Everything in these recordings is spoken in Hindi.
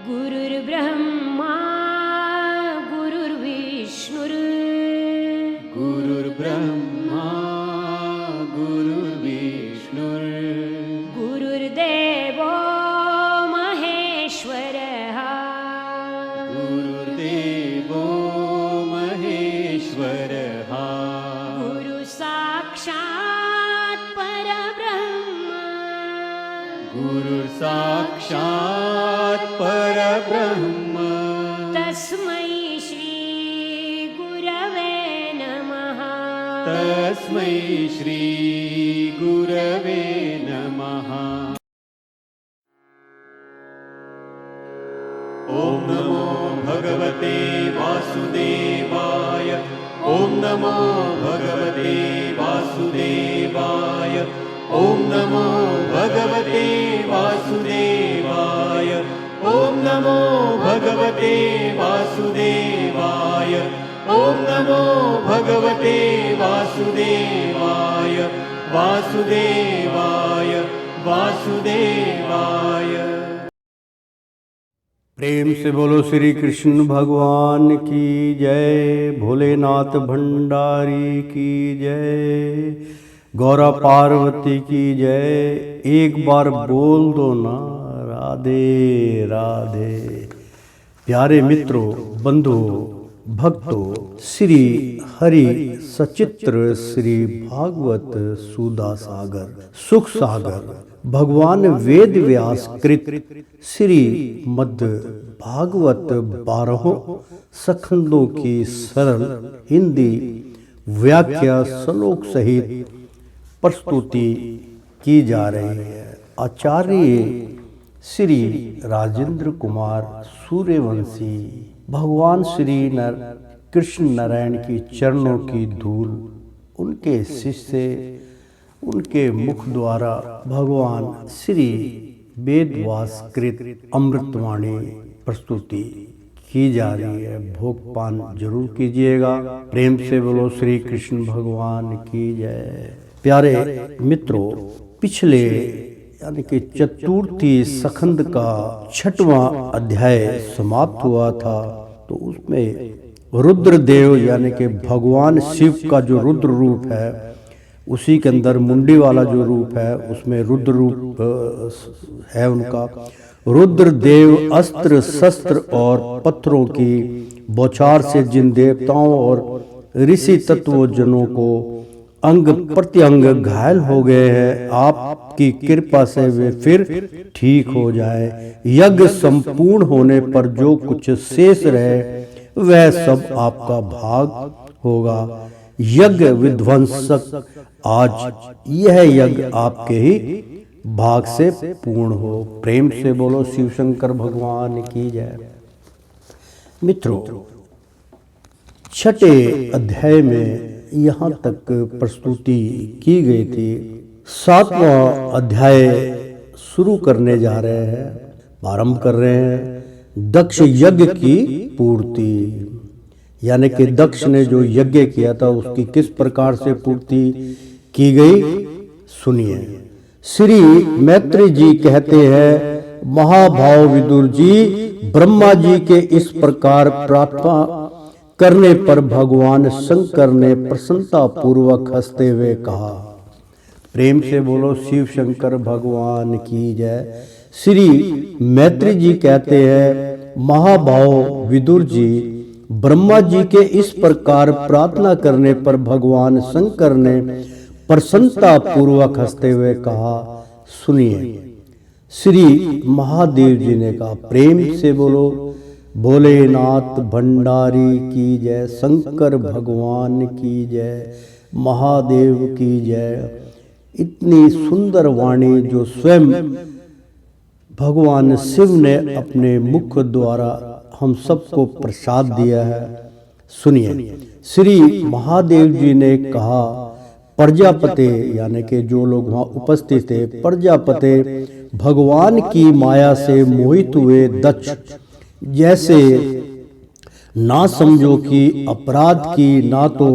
गुरुर्ब्रह्मा गुरुर्विष्णुर् गुरुर्ब्रह्मा गुरुर्विष्णुर् गुरुर्देवो महेश्वरः गुरुर्देवो महेश्वरः गुरुसाक्षात् परब्रह्म गुरुर्साक्षात् परब्रह्म तस्मै श्री गुरवे नमः तस्मै श्री गुरवे नमः। ॐ नमो भगवते वासुदेवाय ॐ नमो भगवते वासुदेवाय ॐ नमो भगवते वासुदेवाय ॐ नमो भगवते वासुदेवाय ॐ नमो भगवते वासुदेवाय वासुदेवाय वासुदेवाय। प्रेम से बोलो श्री कृष्ण भगवान की जय, भोलेनाथ भंडारी की जय, गौरा पार्वती की जय। एक बार बोल दो ना राधे राधे। प्यारे मित्रों, बंधुओं, भक्तों, श्री हरि सचित्र श्री भागवत सुधा सागर सुख सागर भगवान वेद व्यास कृत श्री मद् भागवत 12 सखंडों की सरल हिंदी व्याख्या श्लोक सहित प्रस्तुति की जा रही है। आचार्य श्री राजेंद्र कुमार सूर्यवंशी भगवान श्री कृष्ण नारायण की चरणों की धूल उनके शिष्य उनके मुख द्वारा भगवान श्री वेदव्यास कृत अमृतवाणी प्रस्तुति की जा रही है। भोगपान जरूर कीजिएगा। प्रेम से बोलो श्री कृष्ण भगवान की जय। प्यारे मित्रों, पिछले यानी कि चतुर्थी सखंड का 6वां अध्याय समाप्त हुआ था। तो उसमें रुद्रदेव यानी कि भगवान शिव का जो रुद्र रूप है, उसी के अंदर मुंडी वाला जो रूप है उसमें रुद्र रूप है उनका। रुद्रदेव अस्त्र शस्त्र और पत्थरों की बौछार से जिन देवताओं और ऋषि तत्वजनों को अंग प्रत्यंग घायल हो गए हैं, आपकी कृपा से वे फिर ठीक हो जाए। यज्ञ संपूर्ण होने पर जो कुछ शेष रहे वह सब आपका भाग होगा। यज्ञ विध्वंसक, आज यह यज्ञ आपके ही भाग से पूर्ण हो। प्रेम से बोलो शिव शंकर भगवान की जय। मित्रों, 6 अध्याय में यहाँ तक प्रस्तुति की गई थी। 7वां अध्याय शुरू करने जा रहे हैं, प्रारंभ कर रहे हैं। दक्ष यज्ञ की पूर्ति, यानी कि दक्ष ने जो यज्ञ किया था उसकी किस प्रकार से पूर्ति की गई, सुनिए। श्री मैत्री जी कहते हैं, महाभाव विदुर जी, ब्रह्मा जी के इस प्रकार प्रार्थना करने पर भगवान शंकर ने प्रसन्नता पूर्वक हंसते हुए कहा। प्रेम से बोलो शिव शंकर भगवान की जय। श्री मैत्री जी कहते हैं, महाभाव विदुर जी, ब्रह्मा जी के इस प्रकार प्रार्थना करने पर भगवान शंकर ने प्रसन्नता पूर्वक हंसते हुए कहा। सुनिए। श्री महादेव जी ने कहा, प्रेम से बोलो भोलेनाथ भंडारी की जय, शंकर भगवान की जय, महादेव की जय। इतनी सुंदर वाणी जो स्वयं भगवान शिव ने अपने मुख द्वारा हम सबको प्रसाद दिया है। सुनिए। श्री महादेव जी ने कहा, प्रजापति यानी कि जो लोग वहाँ उपस्थित थे, प्रजापति भगवान की माया से मोहित हुए दक्ष, जैसे ना समझो कि अपराध की ना तो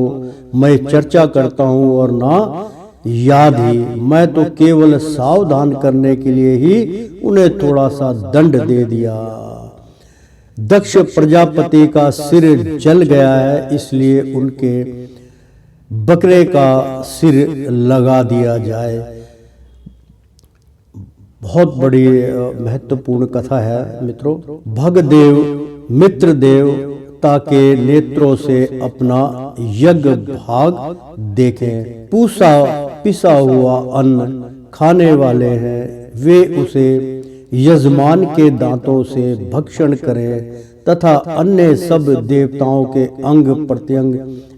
मैं चर्चा करता हूँ और ना याद ही, मैं तो केवल सावधान करने के लिए ही उन्हें थोड़ा सा दंड दे दिया। दक्ष प्रजापति का सिर जल गया है, इसलिए उनके बकरे का सिर लगा दिया जाए। बहुत बड़ी महत्वपूर्ण कथा है मित्रों। भगदेव मित्र देवता के नेत्रों से अपना यज्ञ भाग देखें। पूसा पिसा हुआ अन्न खाने वाले हैं, वे उसे यजमान के दांतों से भक्षण करें तथा अन्य सब देवताओं के अंग प्रत्यंग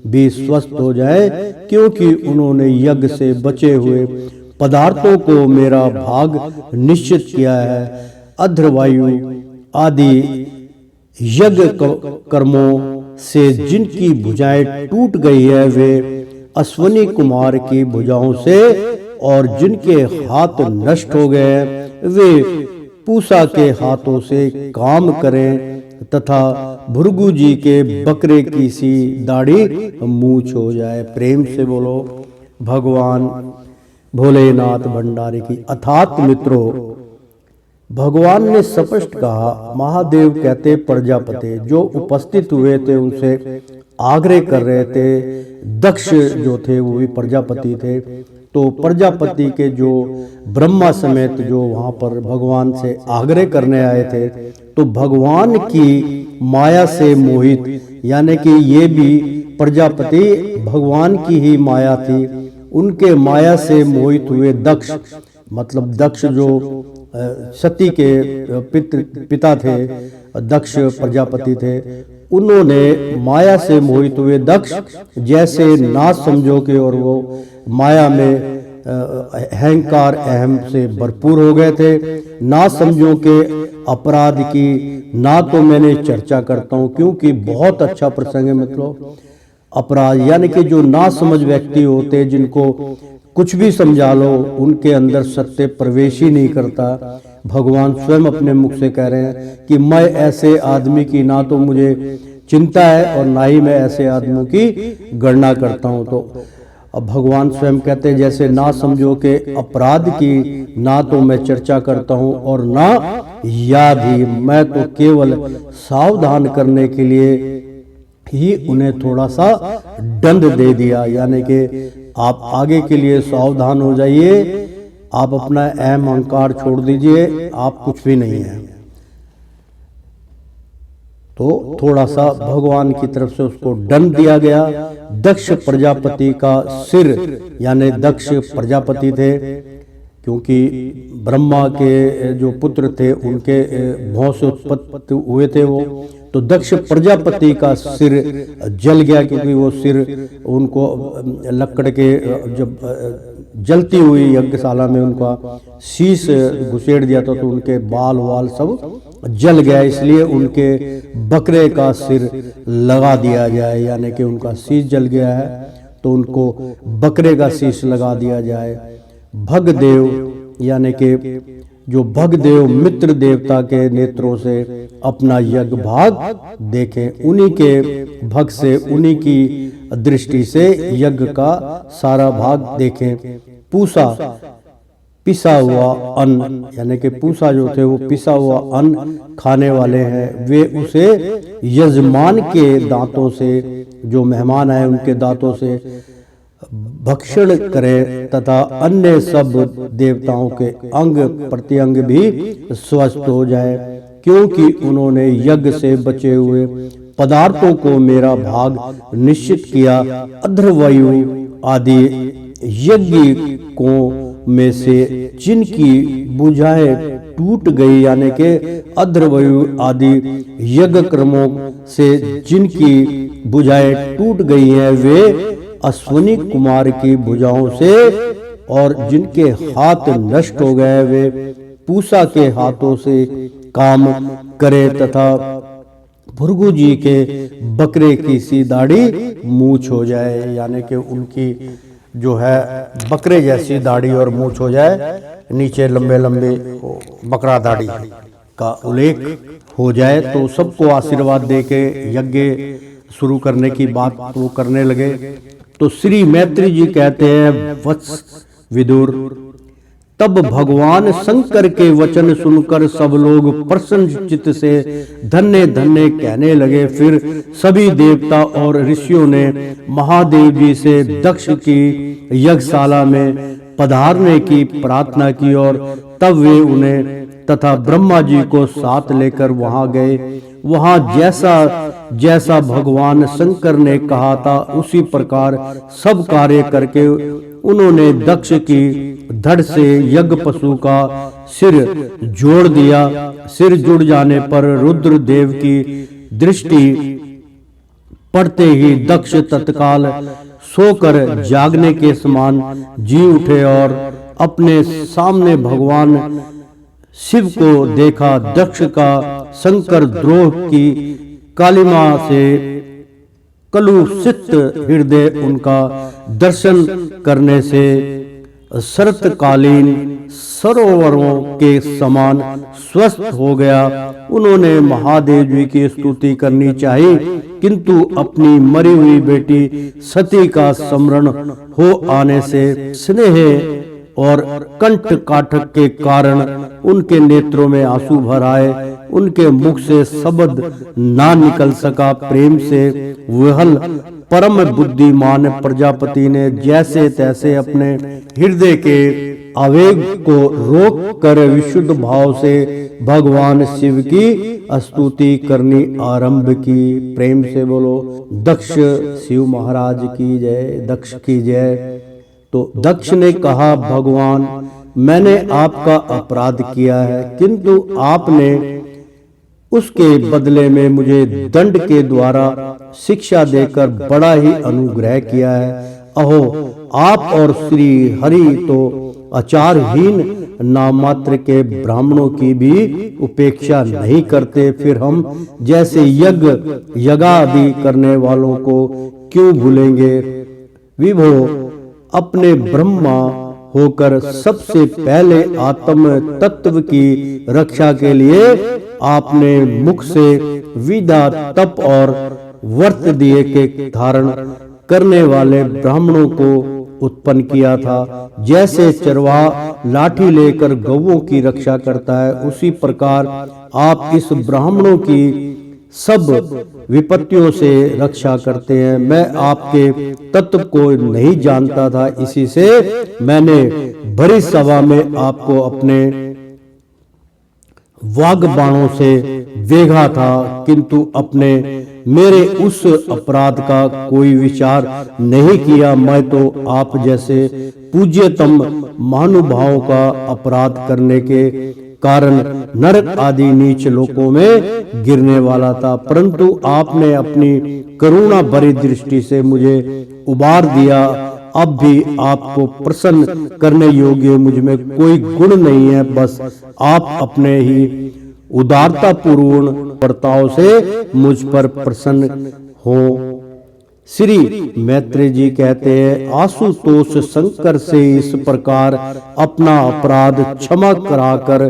भी स्वस्थ हो जाए, क्योंकि उन्होंने यज्ञ से बचे हुए पदार्थों को मेरा भाग निश्चित किया है। अध्रवायु आदि यज्ञ कर्मों से जिनकी भुजाएं टूट गई है, वे अश्वनी कुमार की भुजाओं से, और जिनके हाथ नष्ट हो गए वे पूसा के हाथों से काम करें तथा भृगु जी के बकरे की सी दाढ़ी मूछ हो जाए। प्रेम से बोलो भगवान भोलेनाथ भंडारी की। अर्थात मित्रों, भगवान ने स्पष्ट कहा, महादेव कहते प्रजापति जो उपस्थित हुए थे उनसे आग्रह कर रहे थे। दक्ष जो थे वो भी प्रजापति थे, तो प्रजापति के जो ब्रह्मा समेत जो वहां पर भगवान से आग्रह करने आए थे, तो भगवान की माया से मोहित, यानी कि ये भी प्रजापति भगवान की ही माया थी, उनके माया से मोहित हुए दक्ष, मतलब दक्ष जो सती के पिता थे, दक्ष प्रजापति थे, उन्होंने माया से मोहित हुए दक्ष जैसे ना समझो के, और वो माया में अहंकार अहम से भरपूर हो गए थे। ना समझो के अपराध की ना तो मैंने चर्चा करता हूँ, क्योंकि बहुत अच्छा प्रसंग है मित्रों। अपराध यानी कि जो ना समझ व्यक्ति होते, जिनको कुछ भी समझा लो उनके अंदर सत्य प्रवेश ही नहीं करता। भगवान स्वयं अपने मुख से कह रहे हैं कि मैं ऐसे आदमी की ना तो मुझे चिंता है और ना ही मैं ऐसे आदमियों की गणना करता हूँ। तो अब भगवान स्वयं कहते हैं जैसे ना समझो के अपराध की ना तो मैं चर्चा करता हूँ और ना याद ही, मैं तो केवल सावधान करने के लिए ही उन्हें थोड़ा सा दंड दे दिया, यानी कि आप आगे के लिए सावधान हो जाइए, आप अपना अहम अहंकार छोड़ दीजिए, आप कुछ भी नहीं है। तो थोड़ा सा भगवान की तरफ से उसको दंड दिया गया। दक्ष प्रजापति का सिर, यानी दक्ष प्रजापति थे, क्योंकि ब्रह्मा के जो पुत्र थे उनके भौं से उत्पत्ति हुए थे वो, तो दक्ष प्रजापति का सिर जल गया, क्योंकि वो सिर उनको लकड़ के जब जलती हुई यज्ञशाला में उनका शीश घुसेड़ दिया था, तो उनके बाल वाल सब जल गया, इसलिए उनके बकरे का सिर लगा दिया जाए, यानी कि उनका शीश जल गया है तो उनको बकरे का शीश लगा दिया जाए। भगदेव यानी कि जो भगदेव मित्र देवता के नेत्रों से अपना यज्ञ भाग देखें, उन्हीं के भग से, उन्हीं की दृष्टि से यज्ञ का सारा भाग देखें। पूसा पिसा हुआ अन्न, यानी कि पूसा जो थे वो पिसा हुआ अन्न खाने वाले हैं, वे उसे यजमान के दांतों से, जो मेहमान आए उनके दांतों से भक्षण करें तथा अन्य सब देवताओं के अंग प्रत्यंग भी स्वस्थ हो जाए, क्योंकि उन्होंने यज्ञ से बचे हुए पदार्थों को मेरा भाग निश्चित किया। अध्रवायु आदि यज्ञिकों में से जिनकी भुजाएं टूट गई, यानी कि अध्रवायु आदि यज्ञ कर्मों से जिनकी भुजाएं टूट गई हैं, वे अश्वनी कुमार की भुजाओं से, और जिनके हाथ नष्ट हो गए वे पूसा के हाथों से काम करें तथा भृगु जी के बकरे की सी दाढ़ी मूछ हो जाए, यानी कि उनकी जो है बकरे जैसी दाढ़ी और मूछ हो जाए, नीचे लंबे लंबे बकरा दाढ़ी का उल्लेख हो जाए। तो सबको आशीर्वाद देके यज्ञ शुरू करने की बात वो करने लगे। तो श्री मैत्री जी कहते हैं, वत्स विदुर, तब भगवान शंकर के वचन सुनकर सब लोग प्रसन्न चित्त से धन्य धन्य कहने लगे। फिर सभी देवता और ऋषियों ने महादेव जी से दक्ष की यज्ञशाला में पधारने की प्रार्थना की और तब वे उन्हें तथा ब्रह्मा जी को साथ लेकर वहां गए। वहां जैसा जैसा भगवान शंकर ने कहा था उसी प्रकार सब कार्य करके उन्होंने दक्ष की धड़ से यज्ञ पशु का सिर जोड़ दिया। सिर जुड़ जाने पर रुद्र देव की दृष्टि पड़ते ही दक्ष तत्काल सोकर जागने के समान जी उठे और अपने सामने भगवान शिव को देखा। दक्ष का शंकर द्रोह की कालिमा से कलुषित हृदय उनका दर्शन करने से शरतकालीन सरोवरों के समान स्वस्थ हो गया। उन्होंने महादेव जी की स्तुति करनी चाहिए, किंतु अपनी मरी हुई बेटी सती का स्मरण हो आने से स्नेह और कंठ काठक के कारण उनके नेत्रों में आंसू भर आए। उनके मुख से शब्द ना निकल सका। प्रेम से विह्वल परम बुद्धिमान प्रजापति ने जैसे तैसे अपने हृदय के आवेग को रोक कर विशुद्ध भाव से भगवान शिव की स्तुति करनी आरंभ की। प्रेम से बोलो दक्ष शिव महाराज की जय, दक्ष की जय। तो दक्ष ने कहा, भगवान मैंने आपका अपराध किया है, किंतु आपने उसके बदले में मुझे दंड के द्वारा शिक्षा देकर बड़ा ही अनुग्रह किया है। अहो आप और श्री हरि तो आचारहीन नाम मात्र के ब्राह्मणों की भी उपेक्षा नहीं करते, फिर हम जैसे यज्ञादि करने वालों को क्यों भूलेंगे। विभो अपने ब्रह्मा होकर सबसे पहले आत्म तत्व की रक्षा के लिए आपने मुख से विद्या तप और व्रत दिए के धारण करने वाले ब्राह्मणों को उत्पन्न किया था। जैसे चरवाहा लाठी लेकर गौओं की रक्षा करता है, उसी प्रकार आप इस ब्राह्मणों की सब विपत्तियों से रक्षा करते हैं। मैं आपके तत्व को नहीं जानता था, इसी से मैंने भरी सभा में आपको अपने वाग्बाणों से वेगा था, किंतु अपने मेरे उस अपराध का कोई विचार नहीं किया। मैं तो आप जैसे पूज्यतम महानुभावों का अपराध करने के कारण नरक आदि नीच लोकों में गिरने वाला था, परंतु आपने अपनी करुणा भरी दृष्टि से मुझे उबार दिया। अब भी आपको प्रसन्न करने योग्य मुझ में कोई गुण नहीं है, बस आप अपने ही उदारता पूर्ण बर्ताव से मुझ पर प्रसन्न हो। श्री मैत्रेय जी कहते हैं, आशुतोष शंकर से इस प्रकार अपना अपराध क्षमा कराकर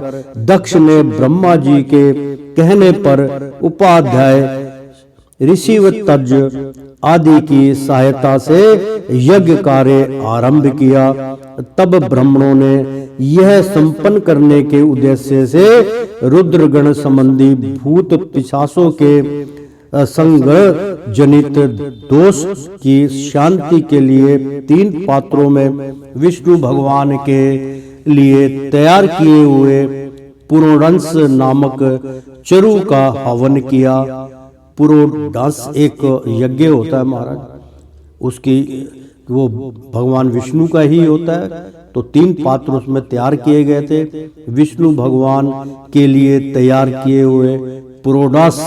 दक्ष ने ब्रह्मा जी के कहने पर उपाध्याय ऋषिवतज आदि की सहायता से यज्ञ कार्य आरंभ किया। तब ब्राह्मणों ने यह संपन्न करने के उद्देश्य से रुद्रगण संबंधी भूत पिशाचों के संग जनित दोष की शांति के लिए 3 पात्रों में विष्णु भगवान के लिए तैयार किए हुए पुरोडंस नामक चरु का हवन किया। पुरोडंस एक यज्ञ होता है महाराज, उसकी वो भगवान विष्णु का ही होता है। तो 3 पात्र उसमें तैयार किए गए थे। विष्णु भगवान के लिए तैयार किए हुए पुरोडास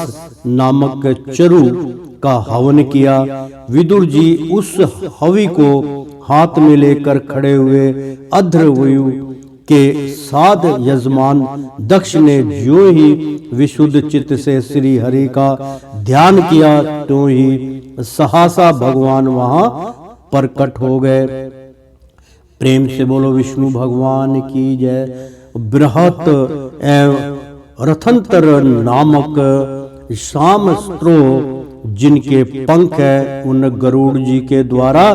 नामक चरु का हवन किया। विदुर जी उस हवि को हाथ में लेकर खड़े हुए अध्रवयु के साथ यजमान दक्ष ने जो ही विशुद्ध चित्त से श्री हरि का ध्यान किया, तो ही सहसा भगवान वहां प्रकट हो गए। प्रेम से बोलो विष्णु भगवान की जय। बृहत एवं रथंतर नामक शामस्त्रो जिनके पंख है, उन गरुड़ जी के द्वारा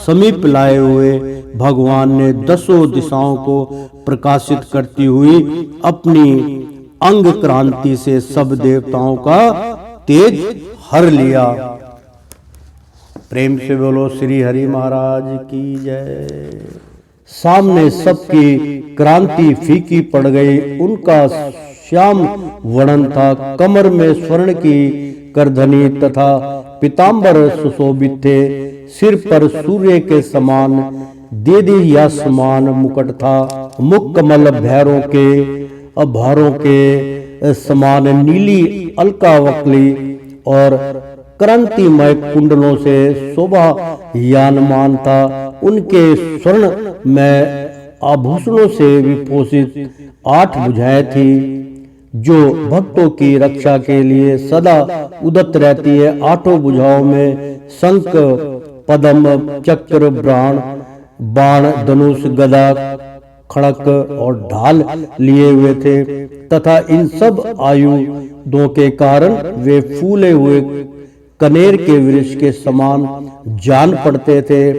समीप लाए हुए भगवान ने 10 दिशाओं को प्रकाशित करती हुई अपनी अंग क्रांति से सब देवताओं का तेज हर लिया। प्रेम से बोलो श्री हरि महाराज की जय। सामने सबकी क्रांति फीकी पड़ गई। उनका श्याम वर्णन था, कमर में स्वर्ण की करधनी तथा पीतांबर सुशोभित थे। सिर पर सूर्य के समान देदी या समान मुकुट था। मुख कमल भैरों के भारों के समान नीली अलकावकली और क्रांतिमय कुंडलों से शोभा यानमान था। उनके स्वर्ण में आभूषणों से विभूषित 8 भुजाएं थी जो भक्तों की रक्षा के लिए सदा उदत रहती है। 8 भुजाओं में शंख, पद्म, चक्र, बाण, धनुष, गदा, खड़क और ढाल लिए हुए थे तथा इन सब आयुधों के कारण वे फूले हुए कनेर के वृक्ष के समान जान पड़ते थे।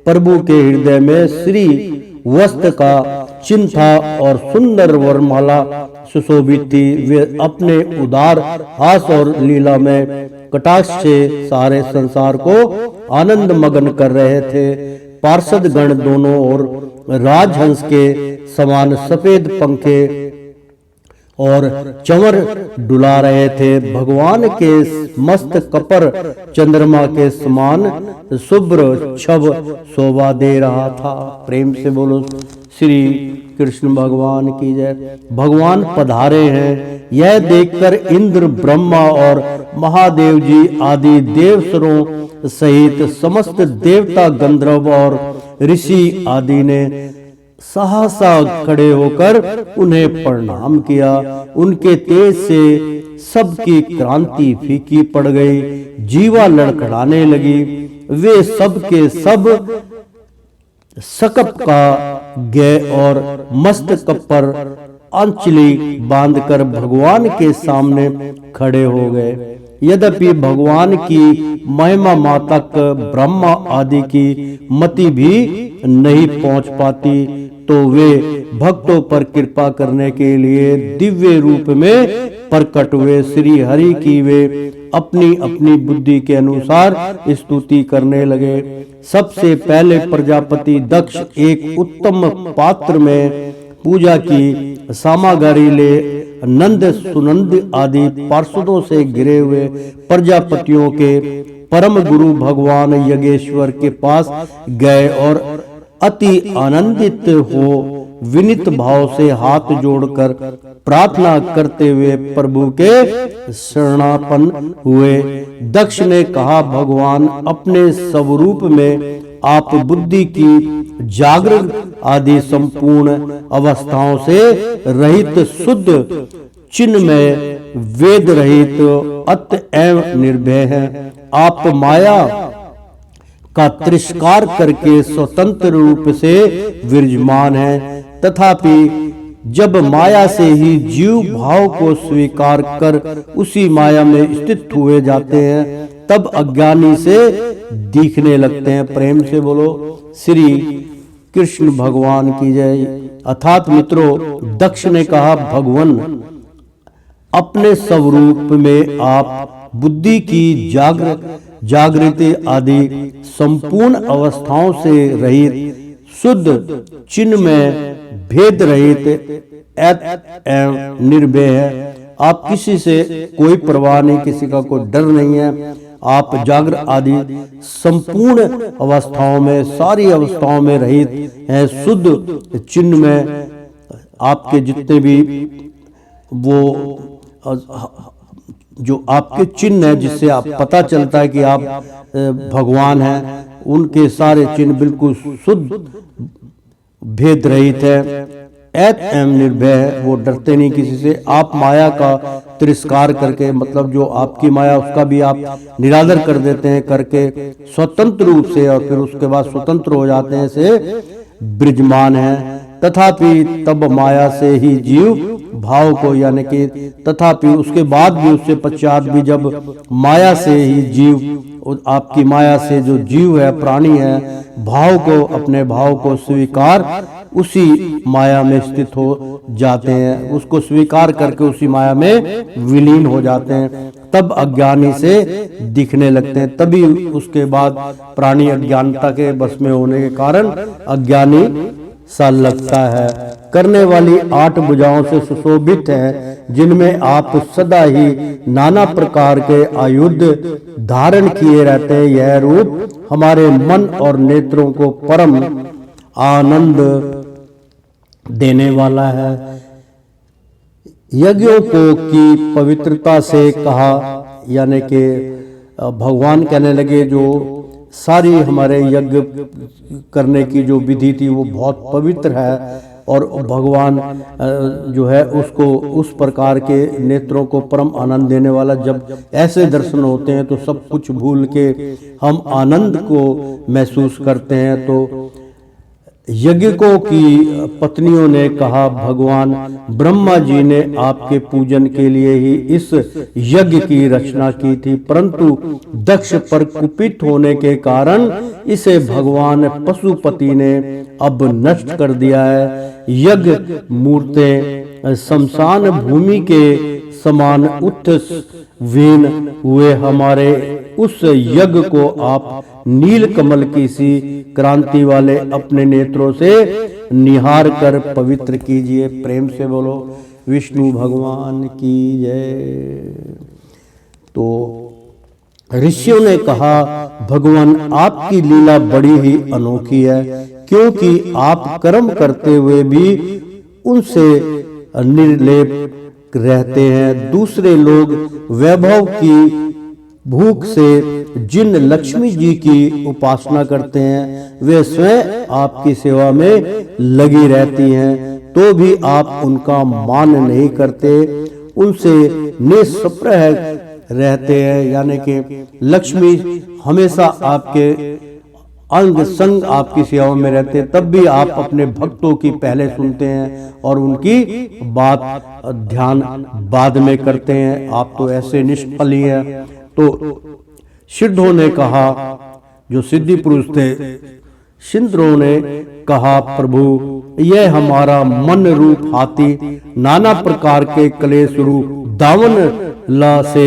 प्रभु के हृदय में श्री वस्त्र का चिन्ह था और सुंदर वरमाला सुशोभित थी। वे अपने उदार हास और लीला में कटाक्ष से सारे संसार को आनंद मगन कर रहे थे। पार्षद गण दोनों ओर राजहंस के समान सफेद पंखे और चंवर डुला रहे थे। भगवान के मस्त कपर चंद्रमा के समान शुभ्र छब शोभा दे रहा था। प्रेम से बोलो श्री कृष्ण भगवान की जय। भगवान पधारे हैं, यह देखकर इंद्र, ब्रह्मा और महादेव जी आदि देवसरों सहित समस्त देवता, गंधर्व और ऋषि आदि ने सहसा खड़े होकर उन्हें प्रणाम किया। उनके तेज से सबकी क्रांति फीकी पड़ गई, जीवा लड़खड़ाने लगी। वे सब के सब सकप का गए और मस्तक पर अंचली बांधकर भगवान के सामने खड़े हो गए। यद्यपि भगवान की महिमा मातक ब्रह्मा आदि की मति भी नहीं पहुंच पाती, तो वे भक्तों पर कृपा करने के लिए दिव्य रूप में प्रकट हुए। श्री हरि की वे अपनी अपनी बुद्धि के अनुसार स्तुति करने लगे। सबसे पहले प्रजापति दक्ष एक उत्तम पात्र में पूजा की सामग्री ले नंद, सुनंद आदि पार्षदों से घिरे हुए प्रजापतियों के परम गुरु भगवान यज्ञेश्वर के पास गए और अति आनंदित हो विनीत भाव से हाथ जोड़कर प्रार्थना करते हुए प्रभु के शरणापन्न हुए। दक्ष ने कहा, भगवान अपने स्वरूप में आप बुद्धि की जागृत आदि संपूर्ण अवस्थाओं से रहित, शुद्ध, चिन्ह में वेद रहित, अतएव निर्भय है। आप माया का तिरस्कार करके स्वतंत्र रूप से विराजमान है। तथापि जब माया से ही जीव भाव को स्वीकार कर उसी माया में स्थित हुए जाते हैं, तब अज्ञानी से दिखने लगते हैं। प्रेम से बोलो श्री कृष्ण भगवान की जय। अर्थात मित्रों, दक्ष ने कहा, भगवान अपने स्वरूप में आप बुद्धि की जागृति आदि संपूर्ण अवस्थाओं से रहित, शुद्ध, चिन्ह में भेद रहित, एवं निर्भय है। आप किसी से कोई परवाह नहीं, किसी का कोई डर नहीं है। आप जागृत आदि संपूर्ण अवस्थाओं में, सारी अवस्थाओं में रहित हैं, शुद्ध, चिन्ह में आपके जितने भी वो जो आपके चिन्ह है जिससे आप पता चलता है कि आप भगवान हैं, उनके सारे चिन्ह बिल्कुल शुद्ध, भेद रहित है, एवं निर्भय है। वो डरते नहीं किसी से। आप माया का तिरस्कार करके, मतलब जो आपकी माया उसका भी आप निरादर कर देते हैं करके स्वतंत्र रूप से, और फिर उसके बाद स्वतंत्र हो जाते हैं, से विराजमान है। तथापि तब माया से ही जीव भाव को, यानी कि तथापि उसके बाद भी, उससे पश्चात भी जब माया से ही जीव आपकी माया से जो जीव है, प्राणी है, भाव को, अपने भाव को स्वीकार उसी माया में स्थित हो जाते हैं, उसको स्वीकार करके उसी माया में विलीन हो जाते हैं, तब अज्ञानी से दिखने लगते हैं। तभी उसके बाद प्राणी अज्ञानता के बस में होने के कारण अज्ञानी सा लगता है। करने वाली 8 भुजाओं से सुशोभित है, जिनमें आप सदा ही नाना प्रकार के आयुध धारण किए रहते हैं। यह रूप हमारे मन और नेत्रों को परम आनंद देने वाला है। यज्ञों को की पवित्रता से कहा, यानी कि भगवान कहने लगे जो सारी हमारे यज्ञ करने की जो विधि थी वो बहुत पवित्र है, और भगवान जो है उसको उस प्रकार के नेत्रों को परम आनंद देने वाला, जब ऐसे दर्शन होते हैं तो सब कुछ भूल के हम आनंद को महसूस करते हैं। तो यज्ञों की पत्नियों ने कहा, भगवान ब्रह्मा जी ने आपके पूजन के लिए ही इस यज्ञ की रचना की थी, परंतु दक्ष पर कुपित होने के कारण इसे भगवान पशुपति ने अब नष्ट कर दिया है। यज्ञ मूर्तें शमशान भूमि के समान उत्थवीन हुए हमारे उस यज्ञ को आप नील कमल की सी क्रांति वाले अपने नेत्रों से निहार कर पवित्र कीजिए। प्रेम से बोलो विष्णु भगवान की जय। तो ऋषियों ने कहा, भगवान आपकी लीला बड़ी ही अनोखी है, क्योंकि आप कर्म करते हुए भी उनसे निर्लेप रहते हैं। दूसरे लोग वैभव की भूख से जिन लक्ष्मी जी की उपासना करते हैं, वे स्वयं आपकी सेवा में लगी रहती हैं, तो भी आप उनका मान नहीं करते, उनसे निष्प्रह रहते हैं। यानी कि लक्ष्मी हमेशा आपके अंग संग आपकी सेवा में रहते हैं, तब भी आप अपने भक्तों की पहले सुनते हैं और उनकी बात ध्यान बाद में करते हैं। आप तो ऐसे निष्फल ही हैं। तो सिद्धों ने कहा, जो सिद्धि पुरुष थे, सिद्धों ने कहा, प्रभु यह हमारा मन रूप हाथी नाना प्रकार के क्लेश रूप दावन ला से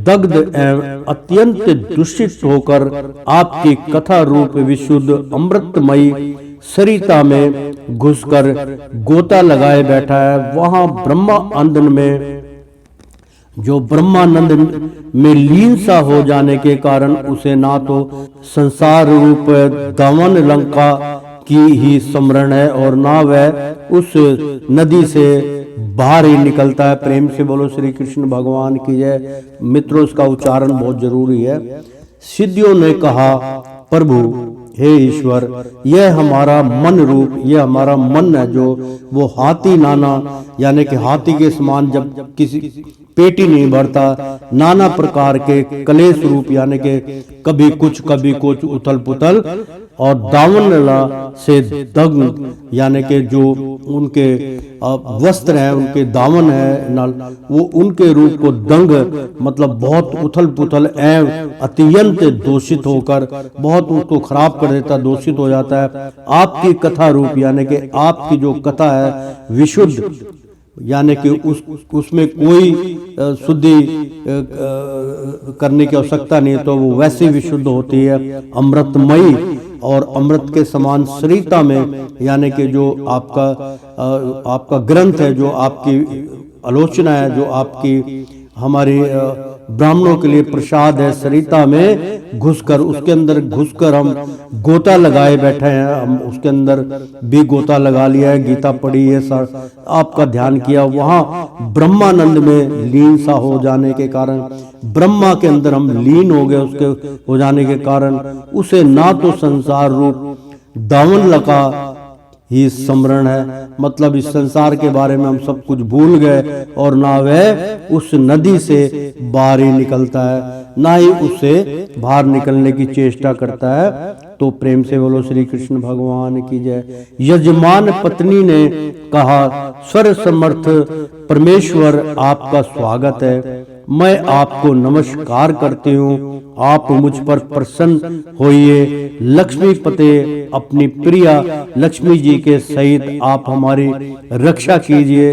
दग्ध एवं अत्यंत दूषित होकर आपकी कथा रूप विशुद्ध अमृतमयी सरिता में घुसकर गोता लगाए बैठा है। वहां ब्रह्मानंद में, जो ब्रह्मानंद में लीन सा हो जाने के कारण उसे ना तो संसार रूप दावन लंका की ही स्मरण है और ना वह उस नदी से बाहर ही निकलता है। प्रेम से बोलो श्री कृष्ण भगवान की जय। मित्रों, इसका उच्चारण बहुत जरूरी है। सिद्धियों ने कहा, प्रभु हे ईश्वर, यह हमारा मन रूप, यह हमारा मन है जो वो हाथी नाना, यानी कि हाथी के समान जब किसी पेटी नहीं भरता, नाना प्रकार के कलेश रूप, यानी कि कभी कुछ उथल पुथल और दावनला से दग्न, यानी कि जो उनके वस्त्र हैं, उनके दामन है नल, वो उनके रूप को दंग, मतलब बहुत उथल पुथल एवं अत्यंत दूषित होकर बहुत उसको खराब कर देता, दूषित हो जाता है। आपकी कथा रूप, यानी कि आपकी जो कथा है विशुद्ध, यानी कि उसमें कोई शुद्धि करने की आवश्यकता नहीं, तो वो वैसे विशुद्ध होती है, अमृतमयी और अमृत के समान सरिता में, यानी कि जो आपका ग्रंथ है, जो आपकी आलोचना है, जो आपकी हमारी ब्राह्मणों के लिए प्रसाद है, सरिता में घुसकर, उसके अंदर घुसकर हम गोता लगाए बैठे हैं। हम उसके अंदर भी गोता लगा लिया है, गीता पढ़ी है, आपका ध्यान किया, वहां ब्रह्मानंद में लीन सा हो जाने के कारण, ब्रह्मा के अंदर हम लीन हो गए, उसके हो जाने के कारण उसे ना तो संसार रूप दावन लगा ही स्मरण है, मतलब इस संसार के बारे में हम सब कुछ भूल गए, और ना वह उस नदी से बाहर ही निकलता है, ना ही उससे बाहर निकलने की चेष्टा करता है। तो प्रेम से बोलो श्री कृष्ण भगवान की जय। यजमान पत्नी ने कहा, सर्व समर्थ परमेश्वर आपका स्वागत है, मैं आपको नमस्कार करती हूँ। आप मुझ पर प्रसन्न होइए। लक्ष्मीपते अपनी प्रिया लक्ष्मी जी के सहित आप हमारी रक्षा कीजिए।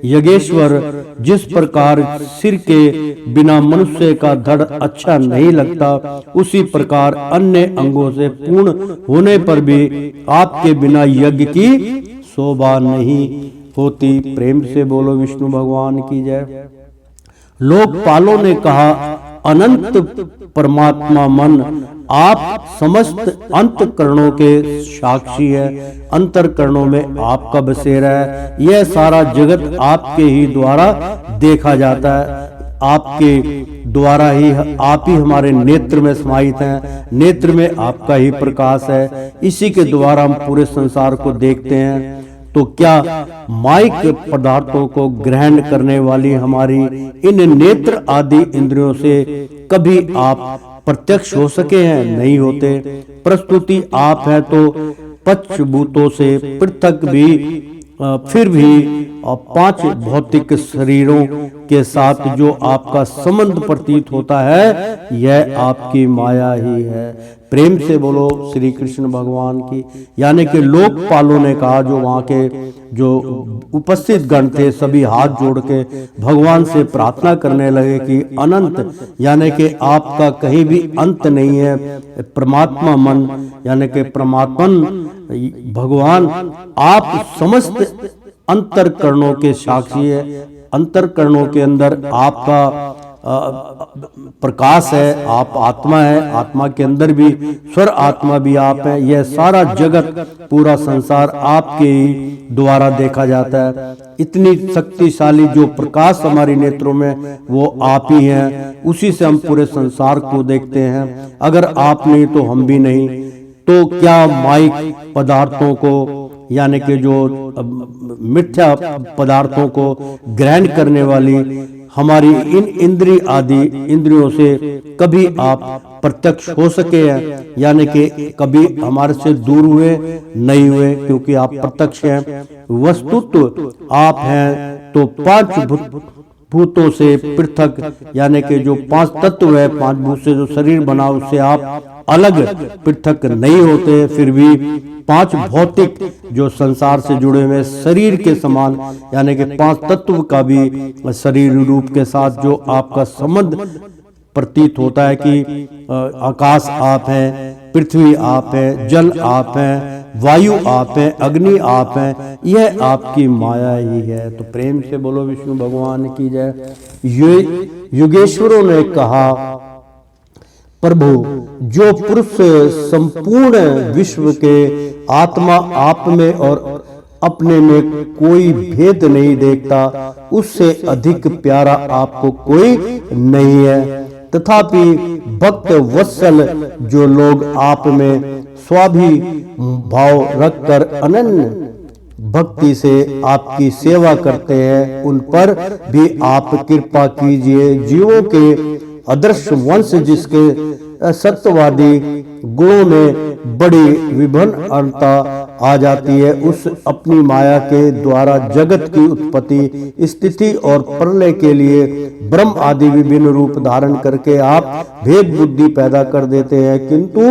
यज्ञेश्वर, जिस प्रकार सिर के बिना मनुष्य का धड़ अच्छा नहीं लगता, उसी प्रकार अन्य अंगों से पूर्ण होने पर भी आपके बिना यज्ञ की शोभा नहीं होती। प्रेम से बोलो विष्णु भगवान की जय। लोकपालों ने कहा, अनंत परमात्मा मन, आप समस्त अंतकरणों के साक्षी है। अंतरकरणों में आपका बसेरा है। यह सारा जगत आपके ही द्वारा देखा जाता है। आपके द्वारा ही, आप ही हमारे नेत्र में समाहित हैं। नेत्र में आपका ही प्रकाश है। इसी के द्वारा हम पूरे संसार को देखते हैं। तो क्या माइक पदार्थों को ग्रहण करने वाली हमारी इन नेत्र आदि इंद्रियों से कभी आप प्रत्यक्ष हो सके हैं? नहीं होते। प्रस्तुति आप है तो पंचभूतों से पृथक भी, फिर भी पांच भौतिक शरीरों के साथ जो आपका संबंध प्रतीत होता है, यह आपकी माया ही है। प्रेम से बोलो श्री कृष्ण भगवान की। यानी कि लोकपालों ने कहा, जो वहां के जो उपस्थित गण थे, सभी हाथ जोड़ के भगवान से प्रार्थना करने लगे कि अनंत, यानी कि आपका कहीं भी अंत नहीं है। परमात्मा मन, यानी कि परमात्मन भगवान, आप समस्त अंतरकरणों के साक्षी है। अंतरकरणों के अंदर आपका प्रकाश है। आप आत्मा है। आत्मा के अंदर भी स्वर आत्मा भी आप है। यह सारा जगत, पूरा संसार आपके ही द्वारा देखा जाता है। इतनी शक्तिशाली जो प्रकाश हमारी नेत्रों में, वो आप ही हैं। उसी से हम पूरे संसार को देखते हैं। अगर आप नहीं तो हम भी नहीं। तो क्या माइक पदार्थों को, यानी कि जो मिथ्या पदार्थों को ग्रहण करने वाली हमारी इन इंद्रिय आदि इंद्रियों से कभी आप प्रत्यक्ष हो सके हैं? यानी कि कभी हमारे से दूर हुए नहीं हुए, क्योंकि आप प्रत्यक्ष हैं। वस्तुतः आप हैं तो पांच भूतों से पृथक, यानी कि जो पांच तत्व है, पांच भूत से जो शरीर बना, उससे आप अलग पृथक नहीं होते। फिर भी पांच भौतिक जो संसार से जुड़े हुए शरीर के समान, यानी कि पांच तत्व का भी शरीर रूप के साथ जो आपका संबंध प्रतीत होता है कि आकाश आप हैं, पृथ्वी आप है, जल आप हैं, वायु आप हैं, अग्नि आप हैं, यह आपकी माया ही है। तो प्रेम से बोलो विष्णु भगवान की जय। युगेश्वरों ने कहा, प्रभु, जो पुरुष संपूर्ण विश्व के आत्मा आप में और अपने में कोई भेद नहीं देखता, उससे अधिक प्यारा आपको कोई नहीं है। तथापि भक्त वत्सल जो लोग आप में स्वाभिभाव रखकर अनन्य भक्ति से आपकी सेवा करते हैं, उन पर भी आप कृपा कीजिए। जीवों के अदृश्य वंश जिसके सत्यवादी गुणों में बड़ी विभिन्नता आ जाती है, उस अपनी माया के द्वारा जगत की उत्पत्ति, स्थिति और प्रलय के लिए ब्रह्म आदि विभिन्न रूप धारण करके आप भेद बुद्धि पैदा कर देते हैं। किंतु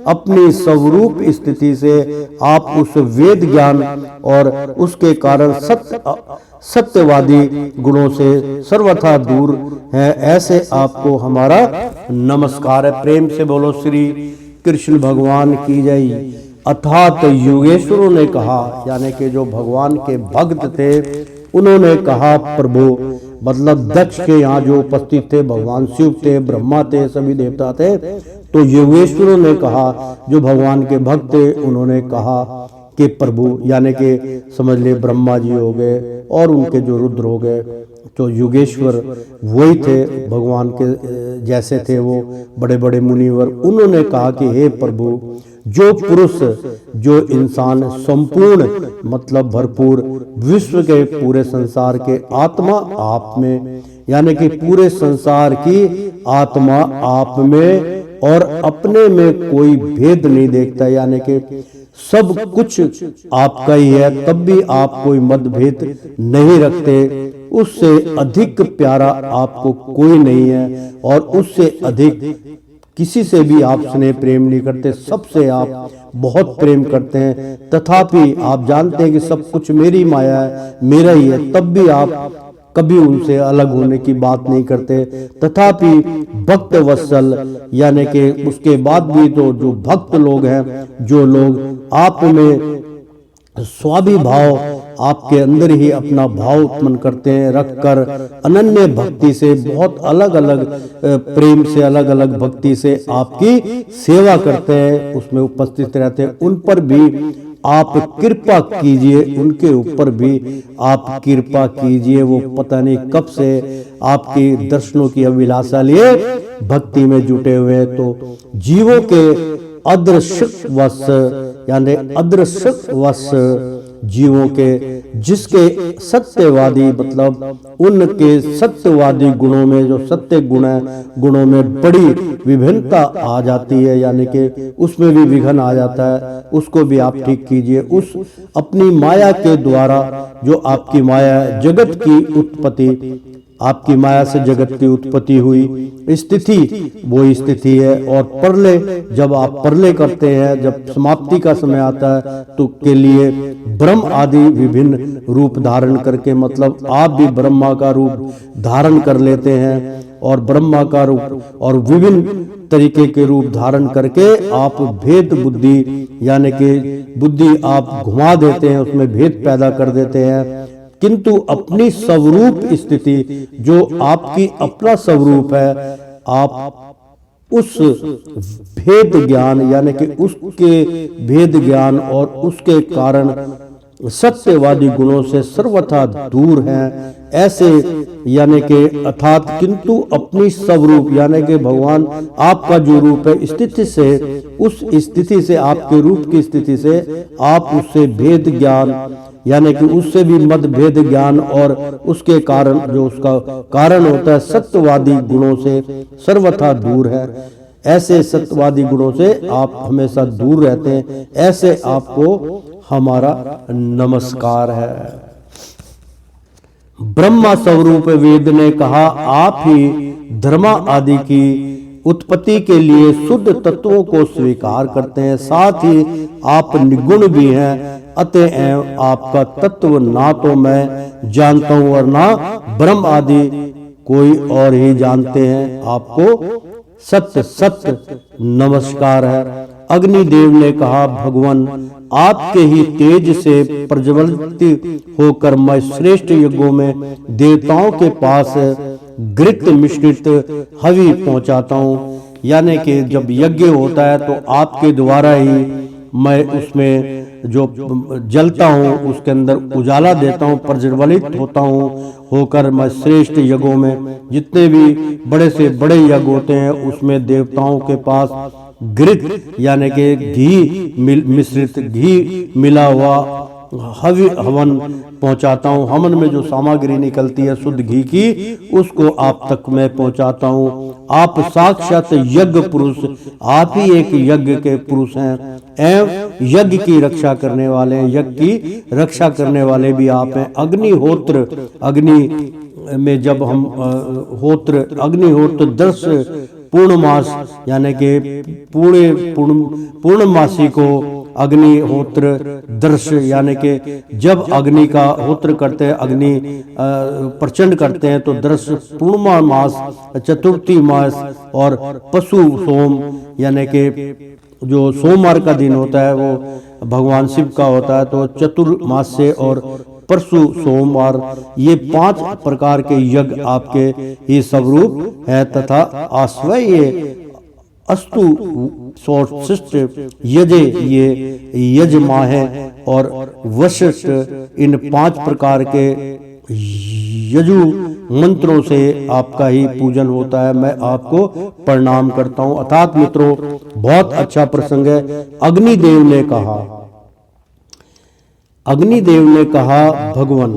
अपनी स्वरूप स्थिति से आप उस वेद ज्ञान और उसके कारण सत्यवादी गुणों से सर्वथा दूर है। ऐसे आपको हमारा नमस्कार है। प्रेम से बोलो श्री कृष्ण भगवान की जय। अर्थात युगेश्वरों ने कहा, यानी कि जो भगवान के भक्त थे, उन्होंने कहा, प्रभु, मतलब दक्ष के यहाँ जो उपस्थित थे, भगवान शिव थे, ब्रह्मा थे, सभी देवता थे। तो युगेश्वरों ने कहा, जो भगवान के भक्त थे, उन्होंने कहा कि प्रभु, यानी कि समझ ले ब्रह्मा जी हो गए और उनके जो रुद्र हो गए, तो युगेश्वर वही थे, भगवान के जैसे थे वो बड़े बड़े मुनिवर। उन्होंने कहा कि हे प्रभु, जो पुरुष, जो इंसान संपूर्ण मतलब भरपूर विश्व के पूरे संसार के आत्मा आप में, यानी कि पूरे संसार की आत्मा आप में और अपने में कोई भेद नहीं देखता, यानी कि सब कुछ आपका ही है, तब भी आप कोई मतभेद नहीं रखते। उससे अधिक प्यारा आपको कोई नहीं है और उससे अधिक किसी से भी आप स्नेह प्रेम नहीं करते, सबसे आप बहुत प्रेम करते हैं। तथापि आप जानते हैं कि सब कुछ मेरी माया है, मेरा ही है, तब भी आप कभी उनसे अलग होने की बात नहीं करते। तथापि भक्त वत्सल यानी कि उसके बाद भी तो जो भक्त लोग हैं, जो लोग आप में स्वाभिभाव आपके अंदर ही अपना भाव उत्पन्न करते हैं, रखकर अनन्य भक्ति से, बहुत अलग अलग प्रेम से, अलग अलग भक्ति से आपकी सेवा करते हैं, उसमें उपस्थित रहते हैं, उन पर भी आप कृपा कीजिए, उनके ऊपर भी आप कृपा कीजिए। वो पता नहीं कब से आपके दर्शनों की अभिलाषा लिए भक्ति में जुटे हुए हैं। तो जीवों के अदृश्य वश यानी अदृश्य वश जीवों के, जिसके सत्यवादी मतलब उनके सत्यवादी गुणों में, जो सत्य गुण है, गुणों में बड़ी विभिन्नता आ जाती है, यानी कि उसमें भी विघन आ जाता है, उसको भी आप ठीक कीजिए। उस अपनी माया के द्वारा, जो आपकी माया जगत की उत्पत्ति, आपकी माया से जगत की उत्पत्ति हुई स्थिति वो स्थिति है, और प्रलय जब आप प्रलय करते हैं, जब समाप्ति का समय आता है, तो के लिए ब्रह्म आदि विभिन्न रूप धारण करके, मतलब आप भी ब्रह्मा का रूप धारण कर लेते हैं, और ब्रह्मा का रूप और विभिन्न तरीके के रूप धारण करके आप भेद बुद्धि यानी कि बुद्धि आप घुमा देते हैं, उसमें भेद पैदा कर देते हैं। किंतु अपनी स्वरूप स्थिति, जो आपकी अपना स्वरूप है, आप उस भेद ज्ञान यानी कि उसके भेद ज्ञान और उसके कारण सत्यवादी गुणों से सर्वथा दूर हैं, ऐसे यानी कि अर्थात किंतु अपनी स्वरूप यानी कि भगवान आपका जो रूप है स्थिति से, उस स्थिति से, आपके रूप की स्थिति से आप उससे भेद ज्ञान यानी कि उससे भी मतभेद ज्ञान और उसके कारण जो उसका कारण होता है सत्यवादी गुणों से सर्वथा दूर है। ऐसे सत्यवादी गुणों से आप हमेशा दूर रहते हैं, ऐसे आपको हमारा नमस्कार है। ब्रह्मा स्वरूप वेद ने कहा, आप ही धर्मा आदि की उत्पत्ति के लिए शुद्ध तत्वों को स्वीकार करते हैं, साथ ही आप निगुण भी हैं, अतएव आपका तत्व ना तो मैं जानता हूं और ना ब्रह्म आदि कोई और ही जानते हैं। आपको सत्य सत्य नमस्कार है। अग्निदेव ने कहा, भगवान आपके ही तेज से प्रज्वलित होकर मैं श्रेष्ठ यज्ञों में देवताओं के पास घृत मिश्रित हवि पहुंचाता हूँ, यानी कि जब यज्ञ होता है तो आपके द्वारा ही मैं उसमें जो जलता हूँ उसके अंदर उजाला देता हूँ, प्रज्वलित होता हूँ होकर मैं श्रेष्ठ यज्ञों में, जितने भी बड़े से बड़े यज्ञ होते हैं उसमें देवताओं के पास घृत यानी कि घी मिश्रित घी मिला हुआ हवन पहुंचाता हूँ। हवन में जो सामग्री निकलती है शुद्ध घी की, उसको आप तक मैं पहुंचाता हूँ। आप साक्षात यज्ञ पुरुष, आप ही एक यज्ञ के पुरुष हैं एवं यज्ञ की रक्षा करने वाले हैं, यज्ञ की रक्षा करने वाले भी आप हैं। अग्निहोत्र, अग्नि में जब हम अग्निहोत्र दर्श पूर्णमास यानी कि पूर्णमासी को अग्निहोत्र दर्श यानी कि जब अग्नि का होत्र करते हैं, अग्नि प्रचंड करते हैं तो दर्श पूर्णिमा मास, चतुर्थी मास और पशु सोम यानी कि जो सोमवार का दिन होता है वो भगवान शिव का होता है, तो चतुर्मास से और परशु सोमवार, ये 5 प्रकार के यज्ञ आपके ये स्वरूप है। तथा आश्वय अस्तु सोशिष्ट यजे ये यजमा है और वशिष्ठ, इन 5 प्रकार के यजु मंत्रों से आपका ही पूजन होता है। मैं आपको प्रणाम करता हूं। अर्थात मित्रों, बहुत अच्छा प्रसंग है। अग्निदेव ने कहा भगवान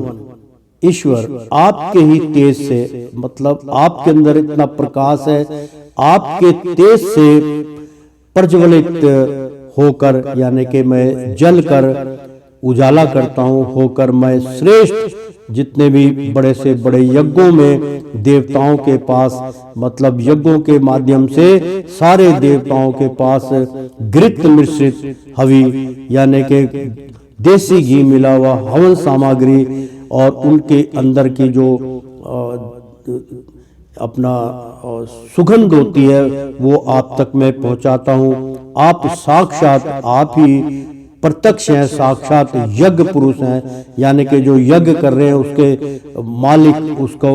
ईश्वर आपके ही तेज से, मतलब आपके अंदर इतना प्रकाश है, आपके तेज से प्रज्वलित होकर यानी कि मैं जल कर उजाला करता हूँ, होकर मैं श्रेष्ठ जितने भी बड़े से बड़े यज्ञों में देवताओं के पास, मतलब यज्ञों के माध्यम से सारे देवताओं के पास घृत मिश्रित हवि यानी कि देसी घी मिला हुआ हवन सामग्री और उनके अंदर की जो अपना सुगंध होती है वो आप तक मैं पहुंचाता हूं। आप साक्षात आप ही प्रत्यक्ष हैं, साक्षात यज्ञ पुरुष हैं, यानी कि जो यज्ञ कर रहे हैं उसके मालिक, उसको